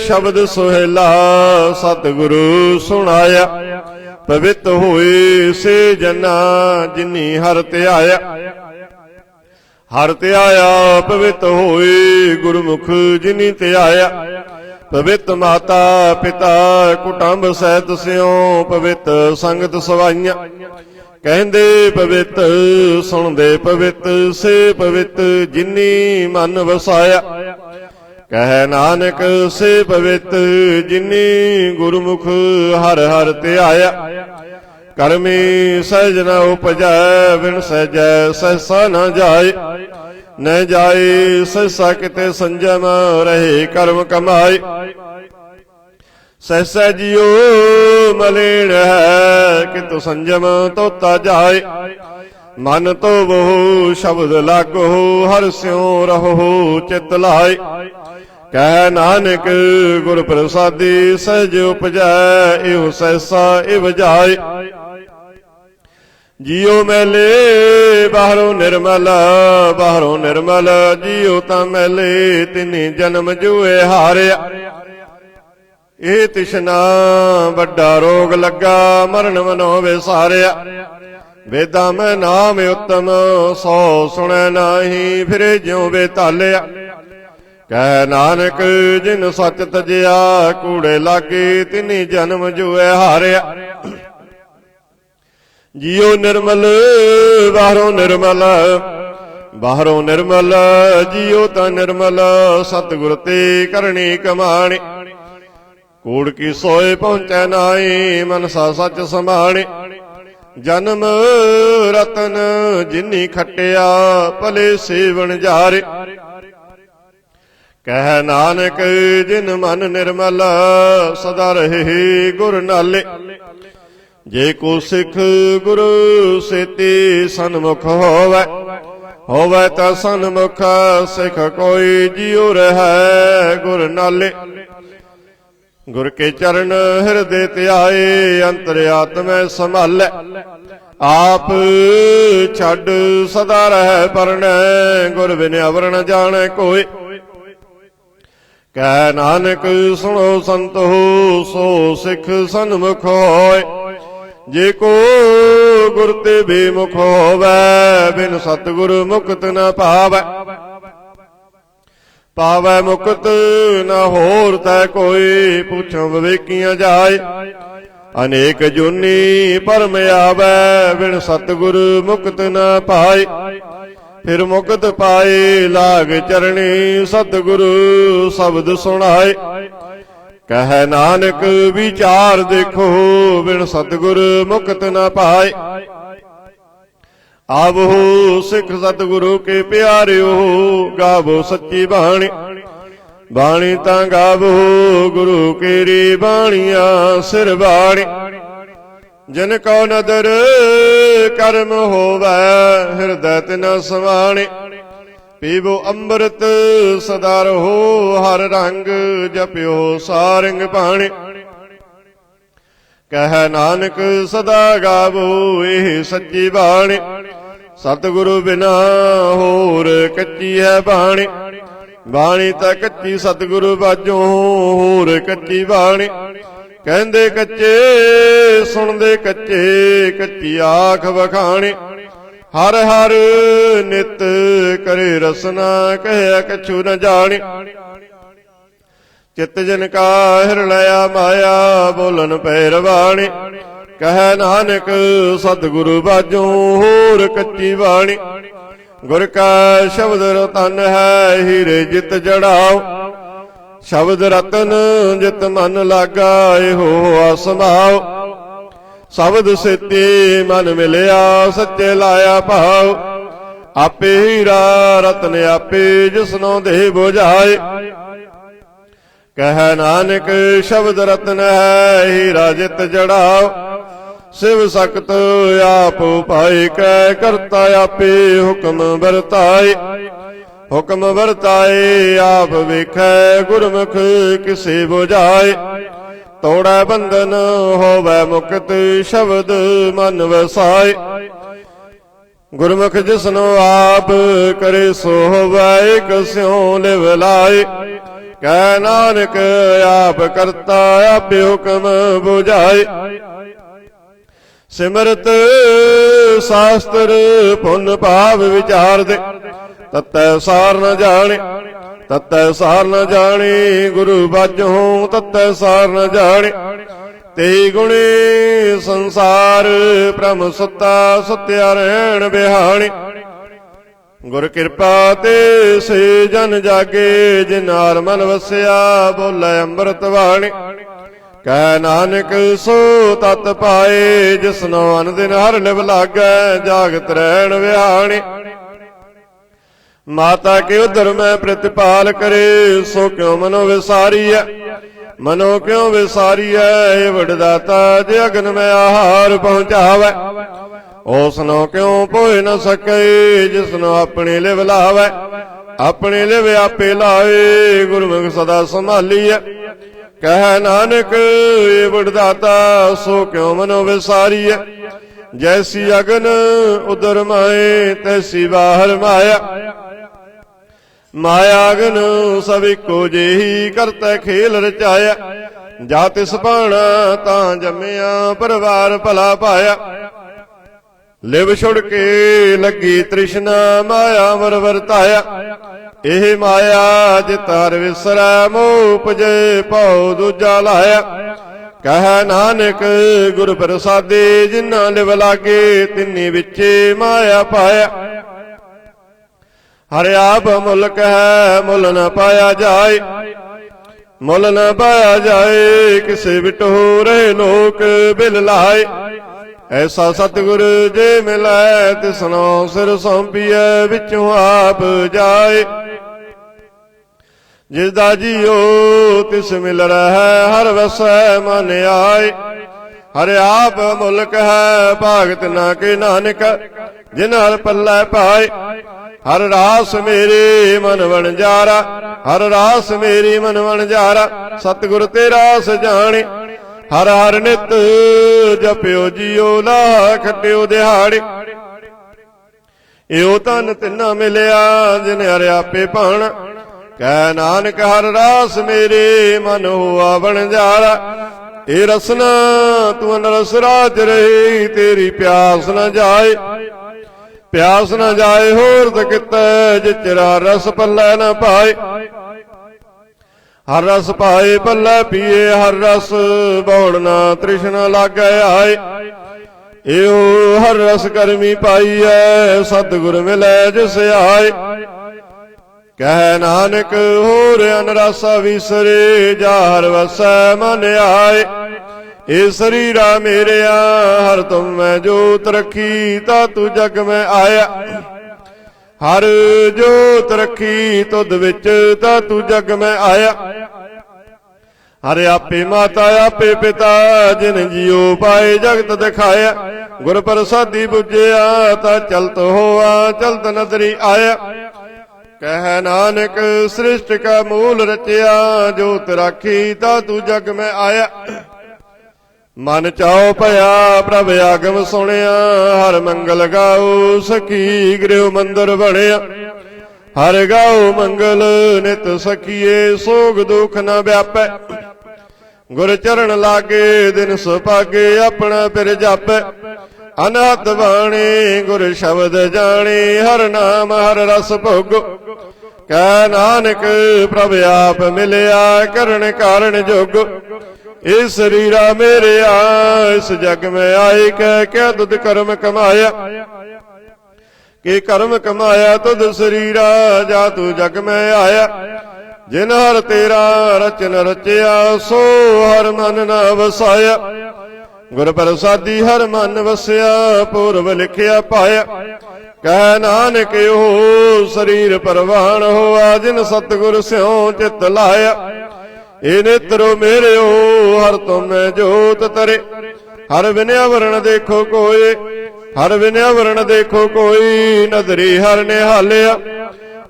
शब्द सोहेला सतगुरु सुनाया। पवित होए से जना जिनी हर त्याया। हर त्याया पवित होए गुरमुख जिनी त्याया। पवित माता पिता कुटुंब सहित स्यों पवित संगत सवाइयां। कहंदे पवित सुनदे पवित से पवित जिनी मन वसाया। कह नानक से पवित जिनी गुरमुख हर हर त्याया। कर्मी सहज न उपजै बिन सहजै सहसा न जाए। न जाए सहसा किते संजम रहे कर्म कमाए। सहसा जियो मलिन है कितु संजम तोता जाए। मन तो बहु शब्द लागो हर स्यों रहो चित लाए। कह नानक गुर प्रसादी सहज उपजै इहो सहसा इव जाए। जियो मैले बाहरों निर्मल बाहरों निर्मल जियो ता मैले तिनी जन्म जुए हारिया। ਇਹ ਤਿਸ਼ਨਾ ਵੱਡਾ ਰੋਗ ਲੱਗਾ ਮਰਨ ਮਨੋ ਵਿਸਾਰਿਆ। ਵੇਦਾਂ ਮੈਂ ਨਾਮ ਉਤਮ ਸੋ ਸੁਣੈ ਨਾਹੀ ਫਿਰੇ ਜਿਉ ਬੇਤਾਲਿਆ। ਕਹਿ ਨਾਨਕ ਜਿਨ ਸੱਚ ਤਜਿਆ, ਕੂੜੇ ਲਾਗੇ ਤਿਨੀ ਜਨਮ ਜੁਐ ਹਾਰਿਆ। ਜਿਉ ਨਿਰਮਲ ਬਾਹਰੋਂ ਨਿਰਮਲ, ਬਾਹਰੋਂ ਨਿਰਮਲ ਜਿਉ ਤਾਂ ਨਿਰਮਲ, ਸਤਿਗੁਰ ਤੇ ਕਰਨੀ ਕਮਾਣੇ। ਕੂੜ ਕੀ ਸੋਏ ਪਹੁੰਚੈ ਨਾਈ, ਮਨਸਾ ਸੱਚ ਸਮਾਣੇ। ਜਨਮ ਰਤਨ ਜਿਨੀ ਖਟਿਆ, ਭਲੇ ਸੇਵਨ ਜਾਰੇ। ਕਹਿ ਨਾਨਕ ਜਿਨ ਮਨ ਨਿਰਮਲ, ਸਦਾ ਰਹੇ ਗੁਰ ਨਾਲੇ। ਜੇ ਕੋ ਸਿੱਖ ਗੁਰੂ ਸੇਤੀ ਸਨਮੁਖ ਹੋਵੈ, ਹੋਵੈ ਤਾਂ ਸਨਮੁਖ ਸਿੱਖ ਕੋਈ। ਜਿਉ ਰਹੈ ਗੁਰ ਨਾਲੇ। ਗੁਰ ਕੇ ਚਰਨ ਹਿਰਦੇ ਧਿਆਏ, ਅੰਤਰ ਆਤਮੈ ਸੰਭਾਲੈ। ਆਪ ਛੱਡ ਸਦਾ ਰਹਿ ਪਰਣੈ, ਗੁਰ ਬਿਨ ਅਵਰ ਨ ਜਾਣੈ ਕੋਇ। ਕਹਿ ਨਾਨਕ ਸੁਣੋ ਸੰਤੋ, ਸੋ ਸਿੱਖ ਸਨਮੁਖ ਹੋਏ। ਜੇ ਕੋ ਗੁਰ ਤੇ ਬੇਮੁਖ ਹੋਵੈ, ਬਿਨ ਸਤਿਗੁਰ ਮੁਕਤ ਨ ਪਾਵੈ। ਪਾਵੈ ਮੁਕਤ ਨ ਹੋਰ ਤੈ ਕੋਈ, ਪੁੱਛੋ ਵਿਵੇਕੀਆਂ ਜਾਏ। ਅਨੇਕ ਜੁਨੀ ਭਰਮ ਆਵੈ, ਬਿਨ ਸਤਿਗੁਰ ਮੁਕਤ ਨ ਪਾਏ। ਫਿਰ ਮੁਕਤ ਪਾਏ ਲਾਗ ਚਰਣੀ, ਸਤਿਗੁਰੂ ਸ਼ਬਦ ਸੁਣਾਏ। ਕਹਿ ਨਾਨਕ ਵਿਚਾਰ ਦੇਖੋ, ਬਿਨ ਸਤਿਗੁਰ ਮੁਕਤ ਨ ਪਾਏ। ਆਵੋ ਸਿੱਖ ਸਤਿਗੁਰੂ ਕੇ ਪਿਆਰਿਓ, ਗਾਵੋ ਸੱਚੀ ਬਾਣੀ। ਬਾਣੀ ਤਾਂ ਗਾਵੋ ਗੁਰੂ ਕੇਰੀ, ਬਾਣੀਆਂ ਸਿਰ ਬਾਣੀ। ਜਿਨ ਕੋ ਨਦਰ ਕਰਮ ਹੋਵੈ, ਹਿਰਦੈ ਤਿਨ ਸਮਾਣੇ। ਪੀਵੋ ਅੰਮ੍ਰਿਤ ਸਦਾ ਰਹੋ, ਹਰ ਰੰਗ ਜਪਿਓ ਸਾਰੰਗ ਪਾਣੀ। ਕਹਿ ਨਾਨਕ ਸਦਾ ਗਾਵੋ ਇਹ ਸੱਚੀ ਬਾਣੀ। ਸਤਿਗੁਰੂ ਬਿਨਾ ਹੋਰ ਕੱਚੀ ਹੈ ਬਾਣੀ। ਬਾਣੀ ਤਾਂ ਕੱਚੀ ਸਤਿਗੁਰੂ ਬਾਝੋਂ, ਹੋਰ ਕੱਚੀ ਬਾਣੀ। ਕਹਿੰਦੇ ਕੱਚੇ ਸੁਣਦੇ ਕੱਚੇ, ਕੱਚੀ ਆਖ ਵਖਾਣੀ। ਹਰ ਹਰ ਨਿਤ ਕਰੇ ਰਸਨਾ, ਕਹਿਆ ਕਛੂ ਨ ਜਾਣੀ। ਚਿਤ ਜਨ ਕਾ ਹਿਰਲਿਆ ਮਾਇਆ, ਬੋਲਨ ਪੈਰ ਬਾਣੀ। ਕਹਿ ਨਾਨਕ ਸਤਿਗੁਰੂ ਬਾਝੋਂ, ਹੋਰ ਕੱਚੀ ਬਾਣੀ। ਗੁਰ ਕਾ ਸ਼ਬਦ ਰਤਨ ਹੈ, ਹੀਰੇ ਜਿਤ ਜੜਾਓ। ਸ਼ਬਦ ਰਤਨ ਜਿਤ ਮਨ ਲਾਗਾ, ਇਹੋ ਆਸਮਾਓ। ਸ਼ਬਦ ਸੇਤੀ ਮਨ ਮਿਲਿਆ, ਸੱਚੇ ਲਾਇਆ ਭਾਉ। ਆਪੇ ਹੀਰਾ ਰਤਨ ਆਪੇ, ਜਿਸਨੋਂ ਦੇ ਬੁਝਾਏ। ਕਹਿ ਨਾਨਕ ਸ਼ਬਦ ਰਤਨ ਹੈ, ਹੀਰਾ ਜਿਤ ਜੜਾਓ। ਸਿਵ ਸਖਤ ਆਪ ਪਾਏ, ਕੈ ਕਰਤਾ ਆਪੇ ਹੁਕਮ ਵਰਤਾਏ। ਹੁਕਮ ਵਰਤਾਏ ਆਪ ਵੇਖੈ, ਗੁਰਮੁਖ ਕਿਸੇ ਬੁਝਾਏ। ਤੋੜੈ ਬੰਧਨ ਹੋਵੈ ਮੁਕਤ, ਸ਼ਬਦ ਮਨ ਵਸਾਏ। ਗੁਰਮੁਖ ਜਿਸਨੋ ਆਪ ਕਰੇ ਸੋ ਹੋਵੈ, ਇਕ ਸਿਉ ਲਿਵ ਲਾਏ। ਕਹਿ ਨਾਨਕ ਆਪ ਕਰਤਾ ਆਪੇ ਹੁਕਮ ਬੁਝਾਏ। ਸਿਮਰਤ ਸ਼ਾਸਤਰ ਪੁੰਨ ਭਾਵ ਵਿਚਾਰ ਦੇ, ਤਤੈ ਸਾਰ ਨ ਜਾਣੇ। ਤਤੈ ਸਾਰ ਨ ਜਾਣੇ ਗੁਰੂ ਬਾਝੋਂ, ਤਤੈ ਸਾਰ ਨ ਜਾਣੇ। ਤੇ ਗੁਣੇ ਸੰਸਾਰ ਭ੍ਰਮ ਸੁੱਤਾ, ਸੁੱਤਿਆ ਰਹਿਣ ਬਿਹਾਣੇ। ਗੁਰ ਕਿਰਪਾ ਤੇ ਸੇ ਜਨ ਜਾਗੇ, ਜਿਨਾਰ ਮਨ ਵਸਿਆ, ਬੋਲੇ ਅੰਮ੍ਰਿਤ ਬਾਣੀ। ਕਹਿ ਨਾਨਕ ਸੋ ਤਤ ਪਾਏ, ਜਿਸਨੋ ਅਨ ਦਿਨ ਹਰ ਲਿਵ ਲਾਗੈ, ਜਾਗਤ ਰਹਿਣ ਵਿਹਾਣੇ। ਮਾਤਾ ਕੇ ਉਦਰ ਮੈਂ ਪ੍ਰਤਿਪਾਲ ਕਰੇ, ਸੋ ਕਿਉ ਮਨੋ ਵਿਸਾਰੀਐ। ਮਨੋ ਕਿਉ ਵਿਸਾਰੀਐ, ਇਹ ਵਡਦਾਤਾ ਜੇ ਅਗਨ ਮੈਂ ਆਹਾਰ ਪਹੁੰਚਾਵੈ। ਉਸਨੋ ਕਿਉ ਭੋਇ ਨ ਸਕੈ, ਜਿਸਨੋ ਆਪਣੇ ਲਿਵ ਲਾਵੈ। ਆਪਣੇ ਲਿਵ ਆਪੇ ਲਾਏ, ਗੁਰਮੁਖ ਸਦਾ ਸੰਭਾਲੀਐ। ਕਹਿ ਨਾਨਕ ਇਹ ਵਡਦਾਤਾ, ਸੋ ਕਿਉ ਮਨੋ ਵਿਸਾਰੀਐ। ਜੈਸੀ ਅਗਨ ਉਦਰ ਮਾਏ, ਤੈਸੀ ਬਾਹਰ ਮਾਇਆ। ਮਾਇਆ ਅਗਨ ਸਭ ਇੱਕੋ ਜਿਹੀ, ਕਰਤੈ ਖੇਲ ਰਚਾਇਆ। ਜਾ ਤਿਸ ਭਾਣਾ ਤਾਂ ਜੰਮਿਆ, ਪਰਿਵਾਰ ਭਲਾ ਪਾਇਆ। ਲਿਵ ਛੁੜ ਕੇ ਲੱਗੀ ਤ੍ਰਿਸ਼ਨਾ, ਮਾਇਆ ਵਰ ਵਰਤਾਇਆ। ਇਹ ਮਾਇਆ ਜਿਤ ਹਰਿ ਵਿਸਰੈ ਮੋਹ ਉਪਜੇ ਭਉ ਦੂਜਾ ਲਾਇਆ। ਕਹਿ ਨਾਨਕ ਗੁਰ ਪ੍ਰਸਾਦੇ ਜਿਨ੍ਹਾਂ ਲਿਵ ਲਾਗੇ ਤਿੰਨੀ ਵਿੱਚੇ ਮਾਇਆ ਪਾਇਆ। ਹਰਿ ਆਪ ਮੁਲਕ ਹੈ ਮੁੱਲ ਨ ਪਾਇਆ ਜਾਏ, ਮੁੱਲ ਨ ਪਾਇਆ ਜਾਏ। ਕਿਸੇ ਬਿਟੋ ਰਹੇ ਲੋਕ ਬਿਲ ਲਾਏ। ਐਸਾ ਸਤਿਗੁਰ ਜੇ ਮਿਲੈ ਤਿਸਨੋ ਸਿਰ ਸੌਂਪੀਐ ਵਿੱਚੋਂ ਆਪ ਜਾਏ। ਜਿਸ ਦਾ ਜੀਓ ਤਿਸ ਮਿਲ ਰਹਿ ਹਰ ਵਸੈ ਮਨ ਆਏ। ਹਰਿ ਆਪ ਮੁਲਕ ਹੈ ਭਾਗਤ ਨਾ ਕੇ ਨਾਨਕ ਜਿਨ ਹਰ ਪੱਲੇ ਪਾਏ। ਹਰ ਰਾਸ ਮੇਰੇ ਮਨ ਵਣਜਾਰਾ, ਹਰ ਰਾਸ ਮੇਰੀ ਮਨ ਵਣਜਾਰਾ। ਸਤਿਗੁਰ ਤੇ ਰਾਸ ਜਾਣੇ ਹਰ ਹਰ ਨਿਤ ਜਪਿਓ ਜੀਓ ਲਾ ਖਟਿਓ ਦਿਹਾੜੇ। ਇਹੋ ਧਨ ਤਿੰਨਾ ਮਿਲਿਆ ਜਿਨ ਹਰਿ ਆਪੇ ਭਾਣਾ। ਕਹਿ ਨਾਨਕ ਹਰ ਰਾਸ ਮੇਰੇ ਮਨ ਹੋਆ ਵਣਜਾਰਾ। ਇਹ ਰਸਨਾ ਤੂੰ ਨਰਸ ਰਾਜ ਰਹੀ ਤੇਰੀ ਪਿਆਸ ਨਾ ਜਾਏ, ਪਿਆਸ ਨਾ ਜਾਏ ਹੋਰ ਤਕਿਤੈ ਜਿਚਰਾ ਰਸ ਪੱਲੇ ਨਾ ਪਾਏ। ਹਰ ਰਸ ਪਾਏ ਪੱਲੇ ਪੀਏ ਹਰ ਰਸ ਬੌੜ ਨਾ ਤ੍ਰਿਸ਼ਨਾ ਲਾਗੈ ਆਏ। ਇਹੋ ਹਰ ਰਸ ਕਰਮੀ ਪਾਈਐ ਸਤਿਗੁਰ ਮਿਲੈ ਜਿਸ ਆਏ। ਕਹਿ ਨਾਨਕ ਹੋਰ ਅਨਰਾਸਾ ਵਿਸਰੇ ਜਾ ਹਰ ਵਸੈ ਮਨ ਆਏ। ਇਹ ਸਰੀਰਾ ਮੇਰਿਆ ਹਰ ਤੁਮ ਮੈਂ ਜੋਤ ਰੱਖੀ ਤਾ ਤੂੰ ਜਗ ਮੈਂ ਆਇਆ। ਹਰ ਜੋਤ ਰੱਖੀ ਤੁਧ ਵਿੱਚ ਤਾ ਤੂੰ ਜਗ ਮੈਂ ਆਇਆ। ਹਰਿ ਆਪੇ ਮਾਤਾ ਆਪੇ ਪਿਤਾ ਜਿਨ ਜੀਉ ਪਾਏ ਜਗਤ ਦਿਖਾਇਆ। ਗੁਰ ਪ੍ਰਸਾਦੀ ਬੁਝਿਆ ਤਾ ਚਲਤ ਹੋਆ ਚਲਤ ਨਦਰੀ ਆਇਆ। ਕਹਿ ਨਾਨਕ ਸ੍ਰਿਸ਼ਟ ਕਾ ਮੂਲ ਰਚਿਆ ਜੋਤ ਰਾਖੀ ਤਾ ਤੂੰ ਜਗ ਮੈਂ ਆਇਆ। ਮਨ ਚਾਉ ਭਇਆ ਪ੍ਰਭ ਆਗਮ ਸੁਣਿਆ ਹਰ ਮੰਗਲ ਗਾਉ ਸਖੀ ਗ੍ਰਹਿ ਮੰਦਰ ਬਣਿਆ। ਹਰ ਗਾਉ ਮੰਗਲ ਨਿਤ ਸਖੀਏ ਸੋਗ ਦੁਖ ਨ ਵਿਆਪੈ। ਗੁਰ ਚਰਨ ਲਾਗੇ ਦਿਨ ਸੁਭਾਗੇ ਆਪਣਾ ਪਿਰ ਜਾਪੈ। ਅਨਹਦ ਬਾਣੀ ਗੁਰ ਸ਼ਬਦ ਜਾਣੇ ਹਰ ਨਾਮ ਹਰ ਰਸ ਭੋਗੋ। ਕਹਿ ਨਾਨਕ ਪ੍ਰਭ ਆਪ ਮਿਲਿਆ ਕਰਨ ਕਾਰਨ ਜੋਗੋ। ਇਹ ਸਰੀਰਾ ਮੇਰਿਆ ਇਸ ਜਗ ਮੈਂ ਆਏ ਕਹਿ ਕੇ ਤੁਧ ਕਰਮ ਕਮਾਇਆ। ਕਿ ਕਰਮ ਕਮਾਇਆ ਤੁਧ ਸਰੀਰਾ ਜਾ ਤੂੰ ਜਗ ਮੈਂ ਆਇਆ। ਜਿਨ ਹਰ ਤੇਰਾ ਰਚਨ ਰਚਿਆ ਸੋ ਹਰ ਮਨ ਨਾ ਵਸਾਇਆ। ਗੁਰ ਪ੍ਰਸਾਦੀ ਹਰ ਮਨ ਵਸਿਆ ਪੂਰਬ ਲਿਖਿਆ ਪਾਇਆ। ਕਹਿ ਨਾਨਕ ਉਹ ਸਰੀਰ ਪਰਵਾਨ ਹੋਆ ਜਿਨ ਸਤਿਗੁਰ ਸਿਉ ਚਿਤ ਲਾਇਆ। ਇਹ ਨੇਤਰੋ ਮੇਰਿਓ ਹਰ ਤੁਮੈ ਜੋਤ ਤਰੇ। ਹਰ ਵਿਨਿਆ ਵਰਣ ਦੇਖੋ ਕੋਏ, ਹਰ ਵਿਨਿਆ ਵਰਣ ਦੇਖੋ ਕੋਈ। ਨਦਰੀ ਹਰ ਨਿਹਾਲਿਆ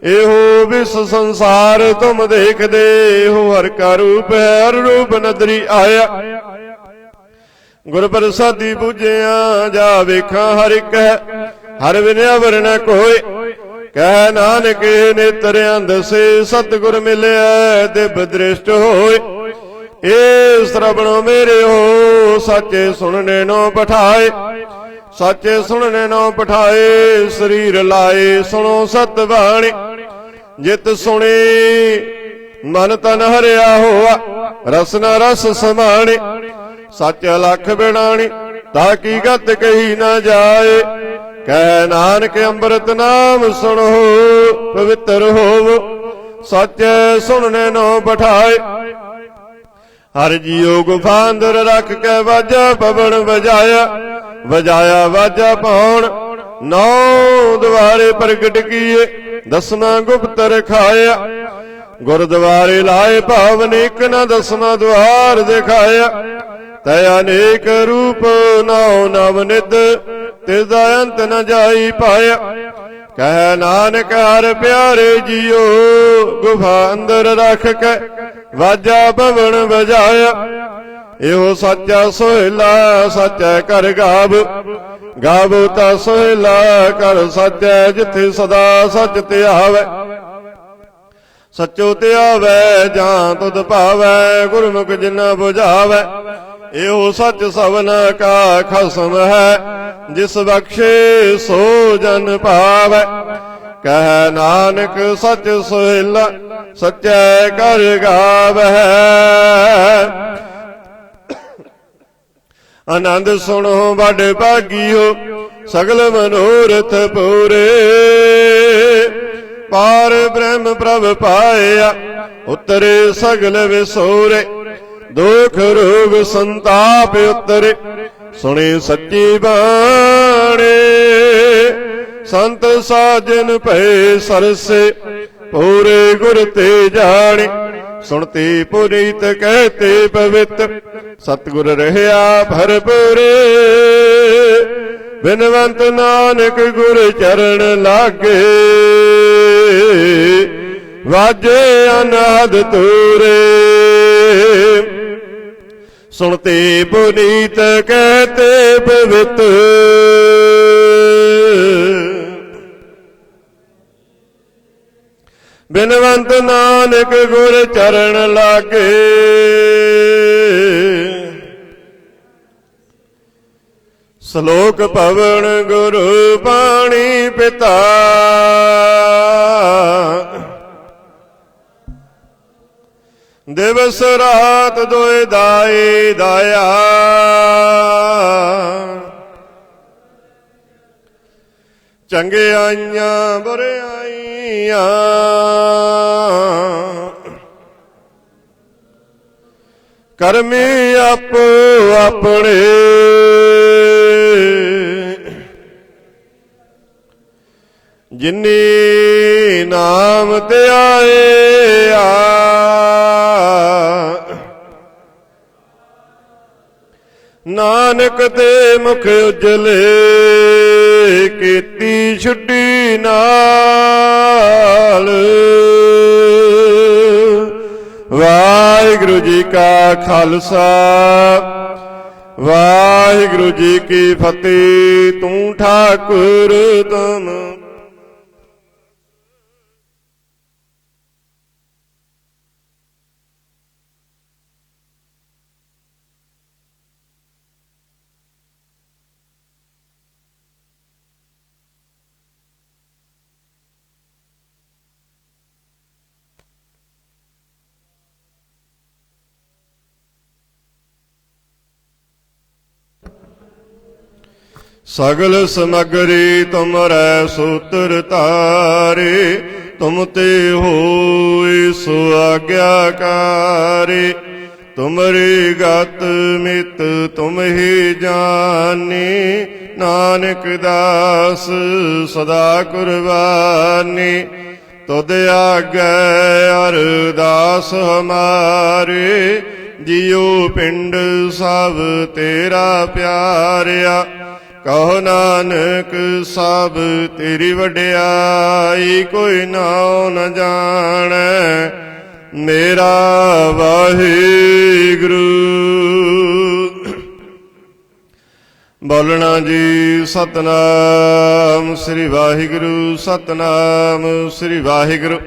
ਇਹੋ ਵਿਸ ਸੰਸਾਰ ਤੁਮ ਦੇਖਦੇ। ਇਹੋ ਹਰ ਕਾ ਰੂਪ ਹੈ ਹਰ ਰੂਪ ਨਦਰੀ ਆਇਆ। ਗੁਰ ਪ੍ਰਸਾਦੀ ਬੁਝਿਆ ਜਾ ਵੇਖਾਂ ਹਰ ਇੱਕ ਹੈ ਹਰ ਵਿਨਿਆ ਵਰਣ ਕੋਏ। ਕਹਿ ਨਾਨਕ ਨੇਤਰ ਅੰਧਸੇ ਸਤਿਗੁਰ ਮਿਲਿਆ ਦਿਵ ਦ੍ਰਿਸ਼ਟ ਹੋਏ। ਇਹ ਸ਼ਰਵਣੋ ਮੇਰੇ ਹੋ ਸੱਚੇ ਸੁਣਨੇ ਨੋ ਪਠਾਏ। ਸੱਚੇ ਸੁਣਨੇ ਨੋ ਪਠਾਏ ਸਰੀਰ ਲਾਏ ਸੁਣੋ ਸਤ ਬਾਣੀ। ਜਿਤ ਸੁਣੇ ਮਨ ਤਨ ਹਰਿਆ ਹੋਆ ਰਸਨਾ ਰਸ ਸਮਾਣੇ। ਸੱਚ ਲਖ ਬਿਣਾਣੀ ਤਾਂ ਕੀ ਗਤ ਕਹੀ ਨਾ ਜਾਏ। ਕਹਿ ਨਾਨਕ ਅੰਮ੍ਰਿਤ ਨਾਮ ਸੁਣੋ ਪਵਿੱਤਰ ਹੋਵੋ। ਸੱਚ ਸੁਣਨੇ ਨੋ ਪਠਾਏ। ਹਰ ਜੀਉ ਗੁਫਾ ਅੰਦਰ ਰੱਖ ਕੇ ਵਾਜਾ ਪਵਨ ਵਜਾਇਆ। ਵਜਾਇਆ ਵਾਜਾ ਪਾਉਣ ਨੌ ਦੁਆਰੇ ਪ੍ਰਗਟ ਕੀਏ। ਦਸਵਾਂ ਗੁਪਤ ਰਖਾਇਆ। ਗੁਰਦੁਆਰੇ ਲਾਏ ਭਾਵਨ ਇੱਕ ਨਾ ਦਸਵਾਂ ਦੁਆਰ ਦਿਖਾਇਆ। ਤੈ ਅਨੇਕ ਰੂਪ ਨੌ ਨਵ ਨਿਧ ਤਿਸ ਦਾ ਅੰਤ ਨ ਜਾਈ ਪਾਇਆ। ਕਹਿ ਨਾਨਕ ਹਰ ਪਿਆਰੇ ਜੀਓ ਗੁਫਾ ਅੰਦਰ ਰੱਖ ਕੇ ਵਾਜਾ ਪਵਨ ਵਜਾਇਆ। ਇਹੋ ਸੱਚਾ ਸੋਹਿਲਾ ਸੱਚਾ ਕਰ ਗਾਵ। ਗਾਵੋ ਤਾ ਸੋਹਿਲਾ ਕਰ ਸੱਚੈ ਜਿੱਥੇ ਸਦਾ ਸੱਚ ਧਿਆਵੈ। ਸੱਚੋ ਧਿਆਵੈ ਜਾਂ ਤੁਧ ਭਾਵੈ ਗੁਰਮੁਖ ਜਿਨਾ ਬੁਝਾਵੈ। ਇਹੋ ਸੱਚ ਸਭਨਾ ਕਾ ਖਸਮ ਹੈ ਜਿਸ ਬਖਸ਼ੇ ਸੋ ਜਨ ਪਾਵੈ। कह नानक सच सोहेला सच्चै कर गावै। आनंद सुनो बड़ भागियो सगल मनोरथ पूरे। पार ब्रह्म प्रभ पाया उतरे सगल विसोरे। दुख रोग संताप उतरे सुने सच्ची बाणी। संत साजन भय सरसे पूरे गुर ते जाने। सुनते पुनीत कहते पवित्र सतगुर रहया भरपूरे। बिनवंत नानक गुर चरण लागे वाजे अनाद तूरे। सुनते पुनीत कहते पवित्र बिनवंत नानक गुर चरण लागे। श्लोक पवन गुरु पाणी पिता। दिवस रात दोए दाए दाया। चंगे आइयां बुरे आइयां। करमी आपो अपने। जिन्नी नाम ते आए नानक ते मुख उजले। कीती छुट्टी नाल। वाहिगुरु जी का खालसा वाहिगुरु जी की फतेह। तू ठाकुर तुम सगल समगरी तुमरै सूत्र तारे। तुम ते होए सो आज्ञाकारी। तुमरी गत मित तुम ही जानी। नानक दास सदा कुर्बानी। तुद आगे अरदास हमारे। जियो पिंड सब तेरा प्यारिया। कहो नानक सब तेरी वड्याई। कोई नाउ न जाने मेरा वाहिगुरु। बोलना जी सतनाम श्री वाहिगुरु। सतनाम श्री वाहिगुरु।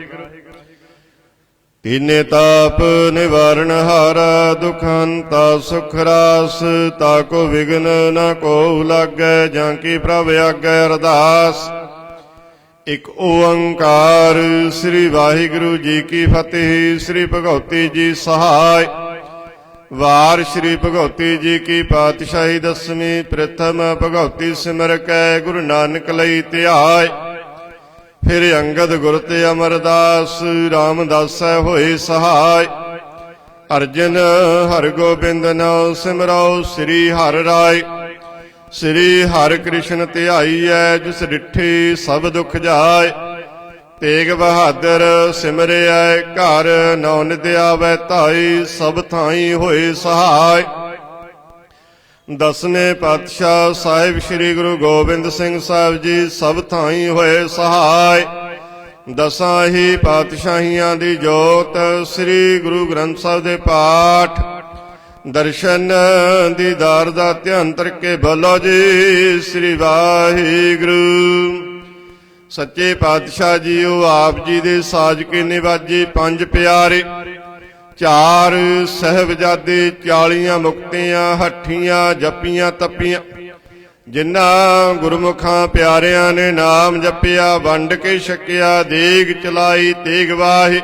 तीने ताप निवारण हारा। दुखंता सुख रास। ताको विघ्न न को लागै। जांकी प्रभ आगे अरदास। एक ओंकार श्री वाहिगुरु जी की फतेह। श्री भगवती जी सहाय। वार श्री भगवती जी की पातशाही दसवीं। प्रथम भगवती सिमर कै गुरु नानक लई ध्याय। फिर अंगद गुर ते अमरदास। रामदासै होए सहाय। अर्जन हर गोबिंद नाउ सिमराओ। श्री हर राय श्री हर कृष्ण ध्याईऐ। जिस डिठी सब दुख जाय। तेग बहादुर सिमरिया घर। नौ नित आवै धाई। सब थाई होए सहाय। दसवें पातशाह साहिब श्री गुरु गोबिंद सिंह साहिब जी सब थाई होए सहाय। दसां ही पातशाहियां दी जोत। श्री गुरु ग्रंथ साहिब दे पाठ। दर्शन दीदार दा ध्यान करके बोलो जी श्री वाहिगुरु। सच्चे पातशाह जी आप जी दे साजके निवाजी पंज प्यारे। चार साहिबजादे 40 मुक्तियां हठियां जपियां तपियां। ਜਿਨ੍ਹਾਂ ਗੁਰਮੁਖਾਂ ਪਿਆਰਿਆਂ ਨੇ ਨਾਮ ਜਪਿਆ, ਵੰਡ ਕੇ ਛਕਿਆ, ਦੇਗ ਚਲਾਈ ਤੇਗ ਵਾਹੇ,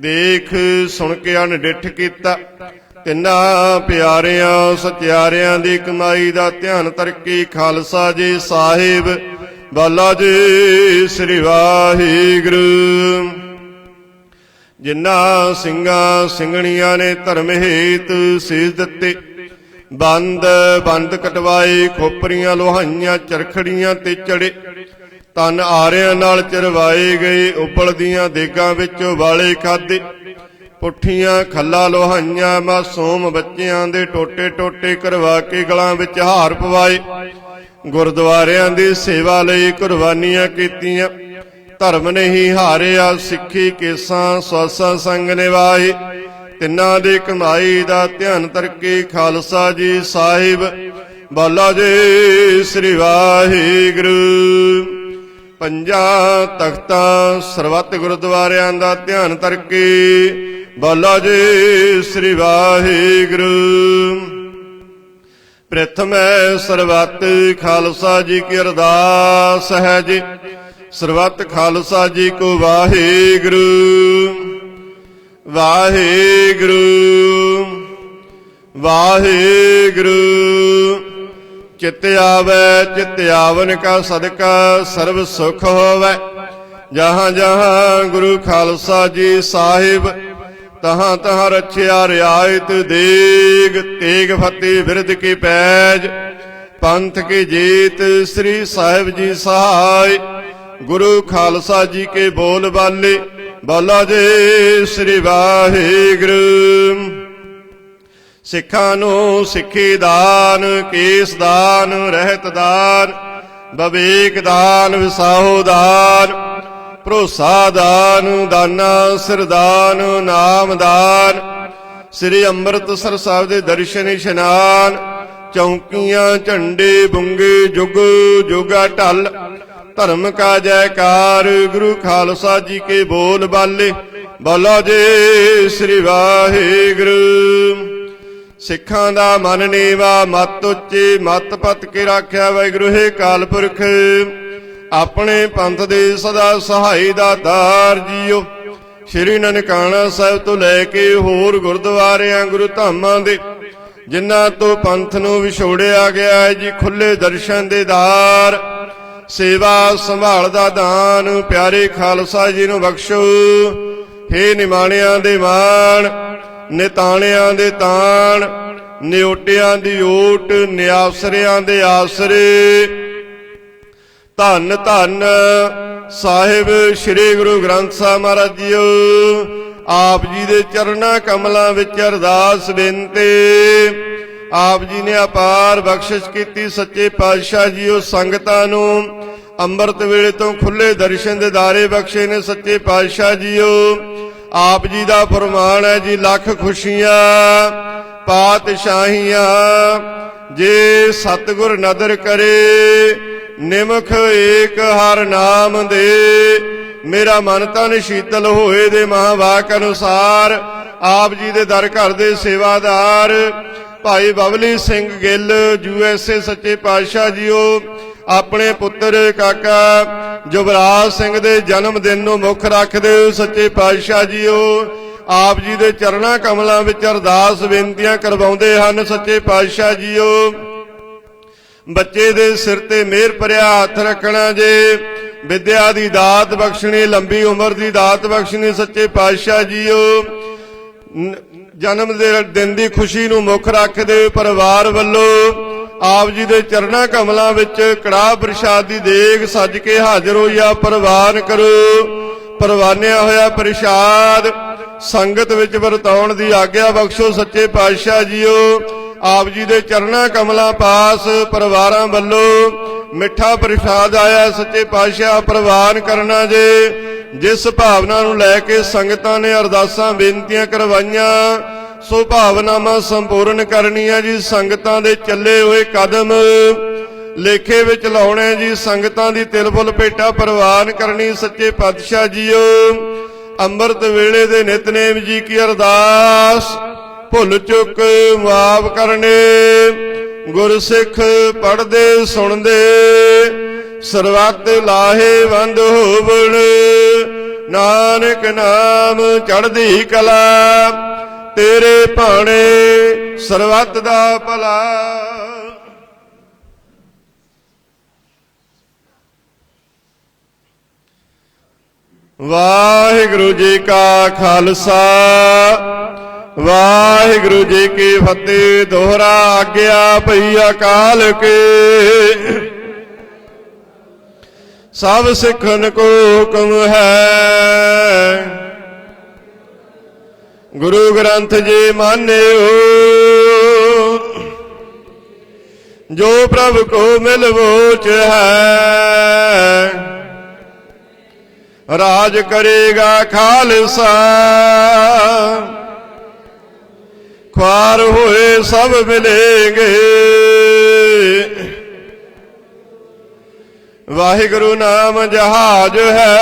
ਦੇਖ ਸੁਣ ਕੇ ਅਣਡਿੱਠ ਕੀਤਾ। ਤਿੰਨਾਂ ਪਿਆਰਿਆਂ ਸਚਿਆਰਿਆਂ ਦੀ ਕਮਾਈ ਦਾ ਧਿਆਨ ਤਰਕੀ, ਖਾਲਸਾ ਜੀ ਸਾਹਿਬ ਬਾਲਾ ਜੀ ਸ੍ਰੀ ਵਾਹਿਗੁਰੂ। ਜਿਨ੍ਹਾਂ ਸਿੰਘਾਂ ਸਿੰਘਣੀਆਂ ਨੇ ਧਰਮ ਹੇਤ ਸੀਸ ਦਿੱਤੇ, ਬੰਦ ਕਟਵਾਏ, ਖੋਪਰੀਆਂ ਲੋਹਾਈਆਂ ਚਰਖੜੀਆਂ ਤੇ ਚੜੇ, ਤਨ ਆਰਿਆਂ ਨਾਲ ਚਰਵਾਏ ਗਏ, ਉਬਲਦੀਆਂ ਦੇਗਾਂ ਵਿੱਚ ਉਬਾਲੇ ਖਾਧੇ, ਪੁੱਠੀਆਂ ਖੱਲਾ ਲੋਹਾਈਆਂ ਮਾਸੂਮ ਬੱਚਿਆਂ ਦੇ ਟੋਟੇ ਟੋਟੇ ਕਰਵਾ ਕੇ ਗਲਾਂ ਵਿੱਚ ਹਾਰ ਪਵਾਏ, ਗੁਰਦੁਆਰਿਆਂ ਦੀ ਸੇਵਾ ਲਈ ਕੁਰਬਾਨੀਆਂ ਕੀਤੀਆਂ, ਧਰਮ ਨਹੀਂ ਹਾਰਿਆ, ਸਿੱਖੀ ਕੇਸਾਂ ਸਵਾਸਾਂ ਸੰਗ ਨਿਵਾਏ। ਤਿੰਨਾਂ ਦੀ ਕਮਾਈ ਦਾ ਧਿਆਨ ਤਰਕੇ, ਖਾਲਸਾ ਜੀ ਸਾਹਿਬ ਬਾਲਾ ਜੀ ਸ੍ਰੀ ਵਾਹਿਗੁਰੂ। ਪੰਜਾਂ ਤਖਤਾਂ ਸਰਬੱਤ ਗੁਰਦੁਆਰਿਆਂ ਦਾ ਧਿਆਨ ਤਰਕੇ, ਬਾਲਾ ਜੀ ਸ੍ਰੀ ਵਾਹਿਗੁਰੂ। ਪ੍ਰਥਮੈ ਸਰਬੱਤ ਖਾਲਸਾ ਜੀ ਕੀ ਅਰਦਾਸ ਹੈ ਜੀ, ਸਰਬੱਤ ਖਾਲਸਾ ਜੀ ਕੋ ਵਾਹਿਗੁਰੂ। ਵਾਹਿਗੁਰੂ ਵਾਹਿਗੁਰੂ। ਚਿਤ ਆਵੈ ਚਿਤ ਆਵਨ ਕਾ ਸਦਕਾ, ਸਰਬ ਸੁਖ ਹੋਵੈ। ਜਹਾਂ ਜਹਾਂ ਗੁਰੂ ਖਾਲਸਾ ਜੀ ਸਾਹਿਬ, ਤਹਾਂ ਤਹਾਂ ਰਛਿਆ ਰਿਆਇਤ ਦੇਗ, ਤੇਗ ਫਤਿਹ ਬਿਰਧ ਕੀ ਪੈਜ, ਪੰਥ ਕੀ ਜੀਤ ਸ੍ਰੀ ਸਾਹਿਬ ਜੀ ਸਹਾਇ। ਗੁਰੂ ਖਾਲਸਾ ਜੀ ਕੇ ਬੋਲ ਬਾਲੇ, ਬਾਲਾ ਜੀ ਸ੍ਰੀ ਵਾਹਿਗੁਰੂ। ਸਿੱਖਾਂ ਨੂੰ ਸਿੱਖੀ ਦਾਨ, ਕੇਸ ਦਾਨ, ਰਹਿਤ ਦਾਨ, ਵਿਵੇਕ ਦਾਨ, ਵਿਸਾਹੋ ਦਾਨ, ਭਰੋਸਾ ਦਾਨ, ਦਾਨਾ ਸਿਰ ਦਾਨ, ਨਾਮ ਦਾਨ, ਸ੍ਰੀ ਅੰਮ੍ਰਿਤਸਰ ਸਾਹਿਬ ਦੇ ਦਰਸ਼ਨ ਇਸ਼ਨਾਨ, ਚੌਂਕੀਆਂ ਝੰਡੇ ਬੁੰਗੇ ਜੁਗ ਜੁਗਾ ਢਲ, ਧਰਮ ਕਾ ਜੈਕਾਰ, ਗੁਰੂ ਖਾਲਸਾ ਜੀ ਕੇ ਬੋਲ ਬਾਲੇ, ਬਾਲਾ ਜੀ ਸ੍ਰੀ ਵਾਹਿਗੁਰੂ। ਸਿੱਖਾਂ ਦਾ ਮਨ ਨੀਵਾ, ਮਤ ਉੱਚੀ, ਮਤ ਪਤ ਕੇ ਰਾਖਿਆ ਵਾਹਿਗੁਰੂ ਹੈ ਕਾਲ ਪੁਰਖ। ਆਪਣੇ ਪੰਥ ਦੇ ਸਦਾ ਸਹਾਈ ਦਾਤਾਰ ਜੀਓ। ਸ਼੍ਰੀ ਨਨਕਾਣਾ ਸਾਹਿਬ ਤੋਂ ਲੈ ਕੇ ਹੋਰ ਗੁਰਦੁਆਰਿਆਂ ਗੁਰੂ ਧਾਮਾਂ ਦੇ, ਜਿਨ੍ਹਾਂ ਤੋਂ ਪੰਥ ਨੂੰ ਵਿਛੋੜਿਆ ਗਿਆ ਹੈ ਜੀ, ਖੁੱਲੇ ਦਰਸ਼ਨ ਦੇ ਦਾਰ, ਸੇਵਾ ਸੰਭਾਲ ਦਾ ਦਾਨ ਪਿਆਰੇ ਖਾਲਸਾ ਜੀ ਨੂੰ ਬਖਸ਼ੋ। ਹੇ ਨਿਮਾਣਿਆਂ ਦੇ ਮਾਣ, ਨਿਤਾਣਿਆਂ ਦੇ ਤਾਣ, ਨਿਓਟਿਆਂ ਦੀ ਓਟ, ਨਿਆਸਰਿਆਂ ਦੇ ਆਸਰੇ। ਧੰਨ ਧੰਨ ਸਾਹਿਬ ਸ੍ਰੀ ਗੁਰੂ ਗ੍ਰੰਥ ਸਾਹਿਬ ਮਹਾਰਾਜ ਜੀਓ। ਆਪ ਜੀ ਦੇ ਚਰਨਾਂ ਕਮਲਾਂ ਵਿੱਚ ਅਰਦਾਸ ਬੇਨਤੀ। ਆਪ ਜੀ ਨੇ ਅਪਾਰ ਬਖਸ਼ਿਸ਼ ਕੀਤੀ। ਸੱਚੇ ਪਾਤਸ਼ਾਹ ਜੀਓ ਸੰਗਤਾਂ ਨੂੰ ਅੰਮ੍ਰਿਤ ਵੇਲੇ ਤੋਂ ਖੁੱਲੇ ਦਰਸ਼ਨ ਦੇ ਦਾਰੇ ਬਖਸ਼ੇ ਨੇ। ਸੱਚੇ ਪਾਤਸ਼ਾਹ ਜੀਓ ਆਪ ਜੀ ਦਾ ਫਰਮਾਨ ਹੈ ਜੀ, ਲੱਖ ਖੁਸ਼ੀਆਂ ਪਾਤਸ਼ਾਹੀਆਂ ਜੇ ਸਤਿਗੁਰ ਨਦਰ ਕਰੇ, ਨਿਮਖ ਏਕ ਹਰ ਨਾਮ ਦੇ। ਮੇਰਾ ਮਨ ਤਨ ਸ਼ੀਤਲ ਹੋਏ ਦੇ ਮਹਾਵਾਕ ਅਨੁਸਾਰ ਆਪ ਜੀ ਦੇ ਦਰ ਘਰ ਦੇ ਸੇਵਾਦਾਰ ਭਾਈ ਬਬਲੀ ਸਿੰਘ ਗਿੱਲ USA ਸੱਚੇ ਪਾਤਸ਼ਾਹ ਜੀਓ ਆਪਣੇ ਪੁੱਤਰ ਕਾਕਾ ਜੁਬਰਾਜ ਸਿੰਘ ਦੇ ਜਨਮ ਦਿਨ ਨੂੰ ਮੁੱਖ ਰੱਖਦੇ ਹੋ। ਸੱਚੇ ਪਾਤਸ਼ਾਹ ਜੀਓ ਆਪ ਜੀ ਦੇ ਚਰਨਾਂ ਕਮਲਾਂ ਵਿੱਚ ਅਰਦਾਸ ਬੇਨਤੀਆਂ ਕਰਵਾਉਂਦੇ ਹਨ। ਸੱਚੇ ਪਾਤਸ਼ਾਹ ਜੀਓ ਬੱਚੇ ਦੇ ਸਿਰ ਤੇ ਮਿਹਰ ਭਰਿਆ ਹੱਥ ਰੱਖਣਾ ਜੇ, ਵਿਦਿਆ ਦੀ ਦਾਤ ਬਖਸ਼ਣੀ, ਲੰਬੀ ਉਮਰ ਦੀ ਦਾਤ ਬਖਸ਼ਣੀ। ਸੱਚੇ ਪਾਤਸ਼ਾਹ ਜੀਓ ਜਨਮ ਦੇ ਦਿਨ ਦੀ ਖੁਸ਼ੀ ਨੂੰ ਮੁੱਖ ਰੱਖਦੇ ਪਰਿਵਾਰ ਵੱਲੋਂ ਆਪ ਜੀ ਦੇ ਚਰਨਾਂ ਕਮਲਾਂ ਵਿੱਚ ਕੜਾਹ ਪ੍ਰਸ਼ਾਦ ਦੀ ਦੇਗ ਸੱਜ ਕੇ ਹਾਜ਼ਰ ਹੋਈਆ ਪ੍ਰਵਾਨ ਕਰੋ। ਪ੍ਰਵਾਨਿਆ ਹੋਇਆ ਪ੍ਰਸ਼ਾਦ ਸੰਗਤ ਵਿੱਚ ਵਰਤਾਉਣ ਦੀ ਆਗਿਆ ਬਖਸ਼ੋ। ਸੱਚੇ ਪਾਤਸ਼ਾਹ ਜੀਓ ਆਪ ਜੀ ਦੇ ਚਰਨਾਂ ਕਮਲਾਂ ਪਾਸ ਪਰਿਵਾਰਾਂ ਵੱਲੋਂ ਮਿੱਠਾ ਪ੍ਰਸ਼ਾਦ ਆਇਆ। ਸੱਚੇ ਪਾਤਸ਼ਾਹ ਪ੍ਰਵਾਨ ਕਰਨਾ ਜੇ। ਜਿਸ ਭਾਵਨਾ ਨੂੰ ਲੈ ਕੇ ਸੰਗਤਾਂ ਨੇ ਅਰਦਾਸਾਂ ਬੇਨਤੀਆਂ ਕਰਵਾਈਆਂ, ਸੋ ਭਾਵਨਾਵਾਂ ਸੰਪੂਰਨ ਕਰਨੀਆਂ ਜੀ। ਸੰਗਤਾਂ ਦੇ ਚੱਲੇ ਹੋਏ ਕਦਮ ਲੇਖੇ ਵਿੱਚ ਲਾਉਣੇ ਜੀ। ਸੰਗਤਾਂ ਦੀ ਤਿਲ ਫੁੱਲ ਭੇਟਾ ਪ੍ਰਵਾਨ ਕਰਨੀ। ਸੱਚੇ ਪਾਤਸ਼ਾਹ ਜੀਓ ਅੰਮ੍ਰਿਤ ਵੇਲੇ ਦੇ ਨਿਤਨੇਮ ਜੀ ਕੀ ਅਰਦਾਸ ਭੁੱਲ ਚੁੱਕ ਮਾਫ ਕਰਨੇ। गुरसिख पढ़दे सुनदे सरबत लाहेवंद होवण। नानक नाम चढ़दी कला तेरे भाणे सरबत दा भला। वाहिगुरु जी का खालसा वाहिगुरु जी की फतेह। दोहरा आज्ञा पई अकाल के सब सिखन को हुक्म है। गुरु ग्रंथ जी मान्यो जो प्रभु को मिलवोच है। राज करेगा खालसा ख्वार हुए सब मिलेंगे। वाहिगुरु नाम जहाज है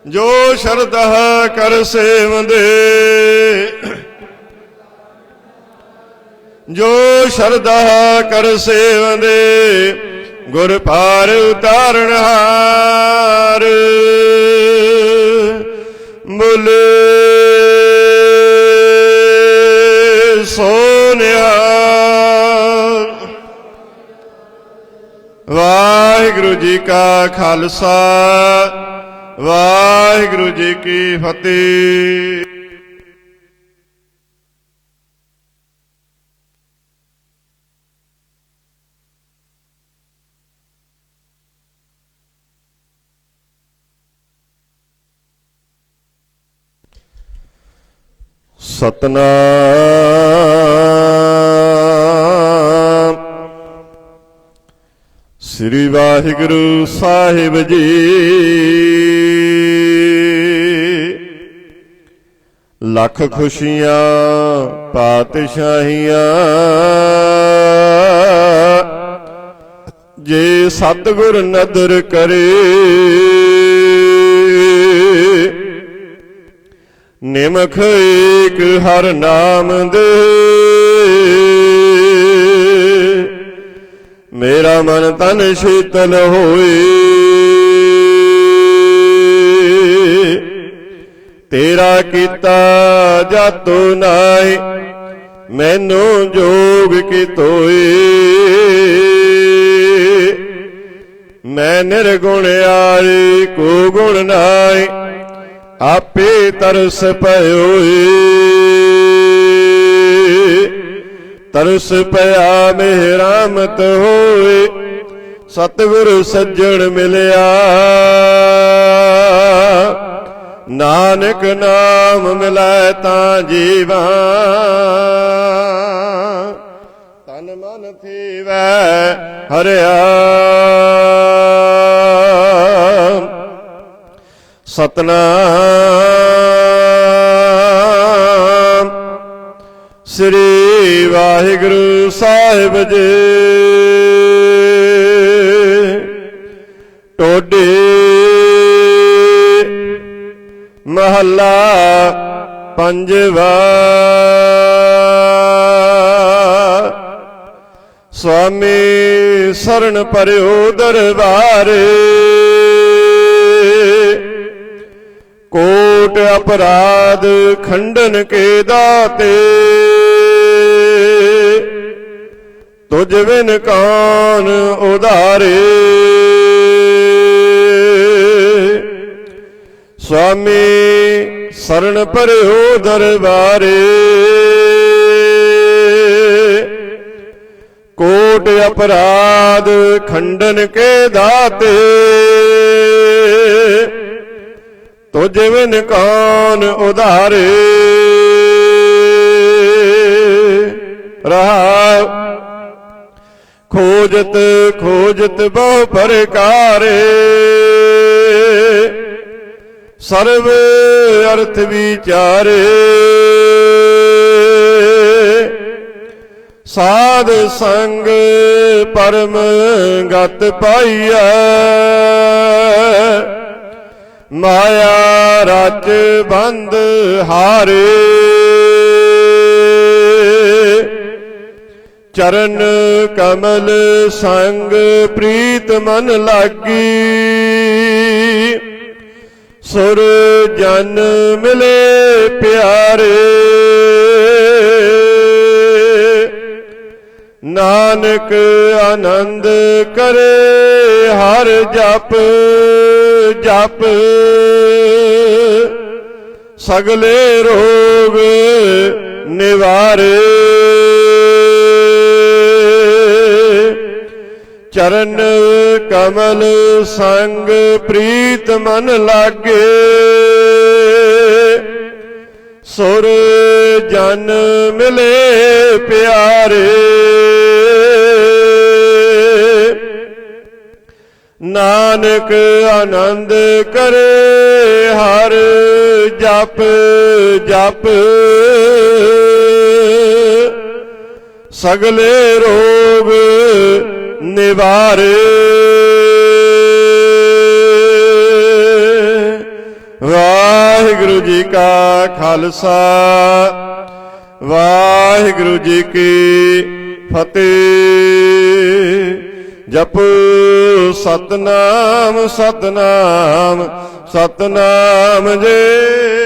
जो शरधा कर सेवंदे। जो शरधा कर सेवंदे गुर पार उतारण हार। बोले सोनिहार। वाहिगुरु जी का खालसा वाहिगुरु जी की फतेह। सतनाम श्री वाहिगुरु साहिब जी। लख खुशियां पातशाहियां जे सतगुर नदर करे। निमख एक हर नाम दे मेरा मन तन शीतल होए। तेरा कीता जातो नाई मैनू जोग की तोए। मैं निर्गुण आए को गुण नाई आपे तरस पयोए। तरस पया मेहरामत होए सतगुरु सज्जन मिलया। नानक नाम मिलाए तां जीवा तन मन थीवै हरिया। सतनाम श्री वाहिगुरु साहिब जी। टोडे महला पंजवा। स्वामी शरण पर्यो दरबारे। कोट अपराध खंडन के दाते। तुझ बिन कौन उदारे। स्वामी शरण पर्यो दरबारे। कोट अपराध खंडन के दाते। तुझ बिन कौन उधारे। रहा खोजत खोजत बहु प्रकारे। सर्व अर्थ विचारे। साध संग परम गत पाइया। माया रच बंद हारे। चरण कमल संग प्रीत मन लागी। सुर जन मिले प्यारे, नानक आनंद करे हर जप जप। सगले रोग निवारे, चरण कमल संग प्रीत मन लागे। सुर जन मिले प्यारे, नानक आनंद करे हर जप जप। सगले रोग निवारे। वाहिगुरु जी का खालसा, वाहिगुरु जी की फतेह। जपो सतनाम सतनाम सतनाम जे।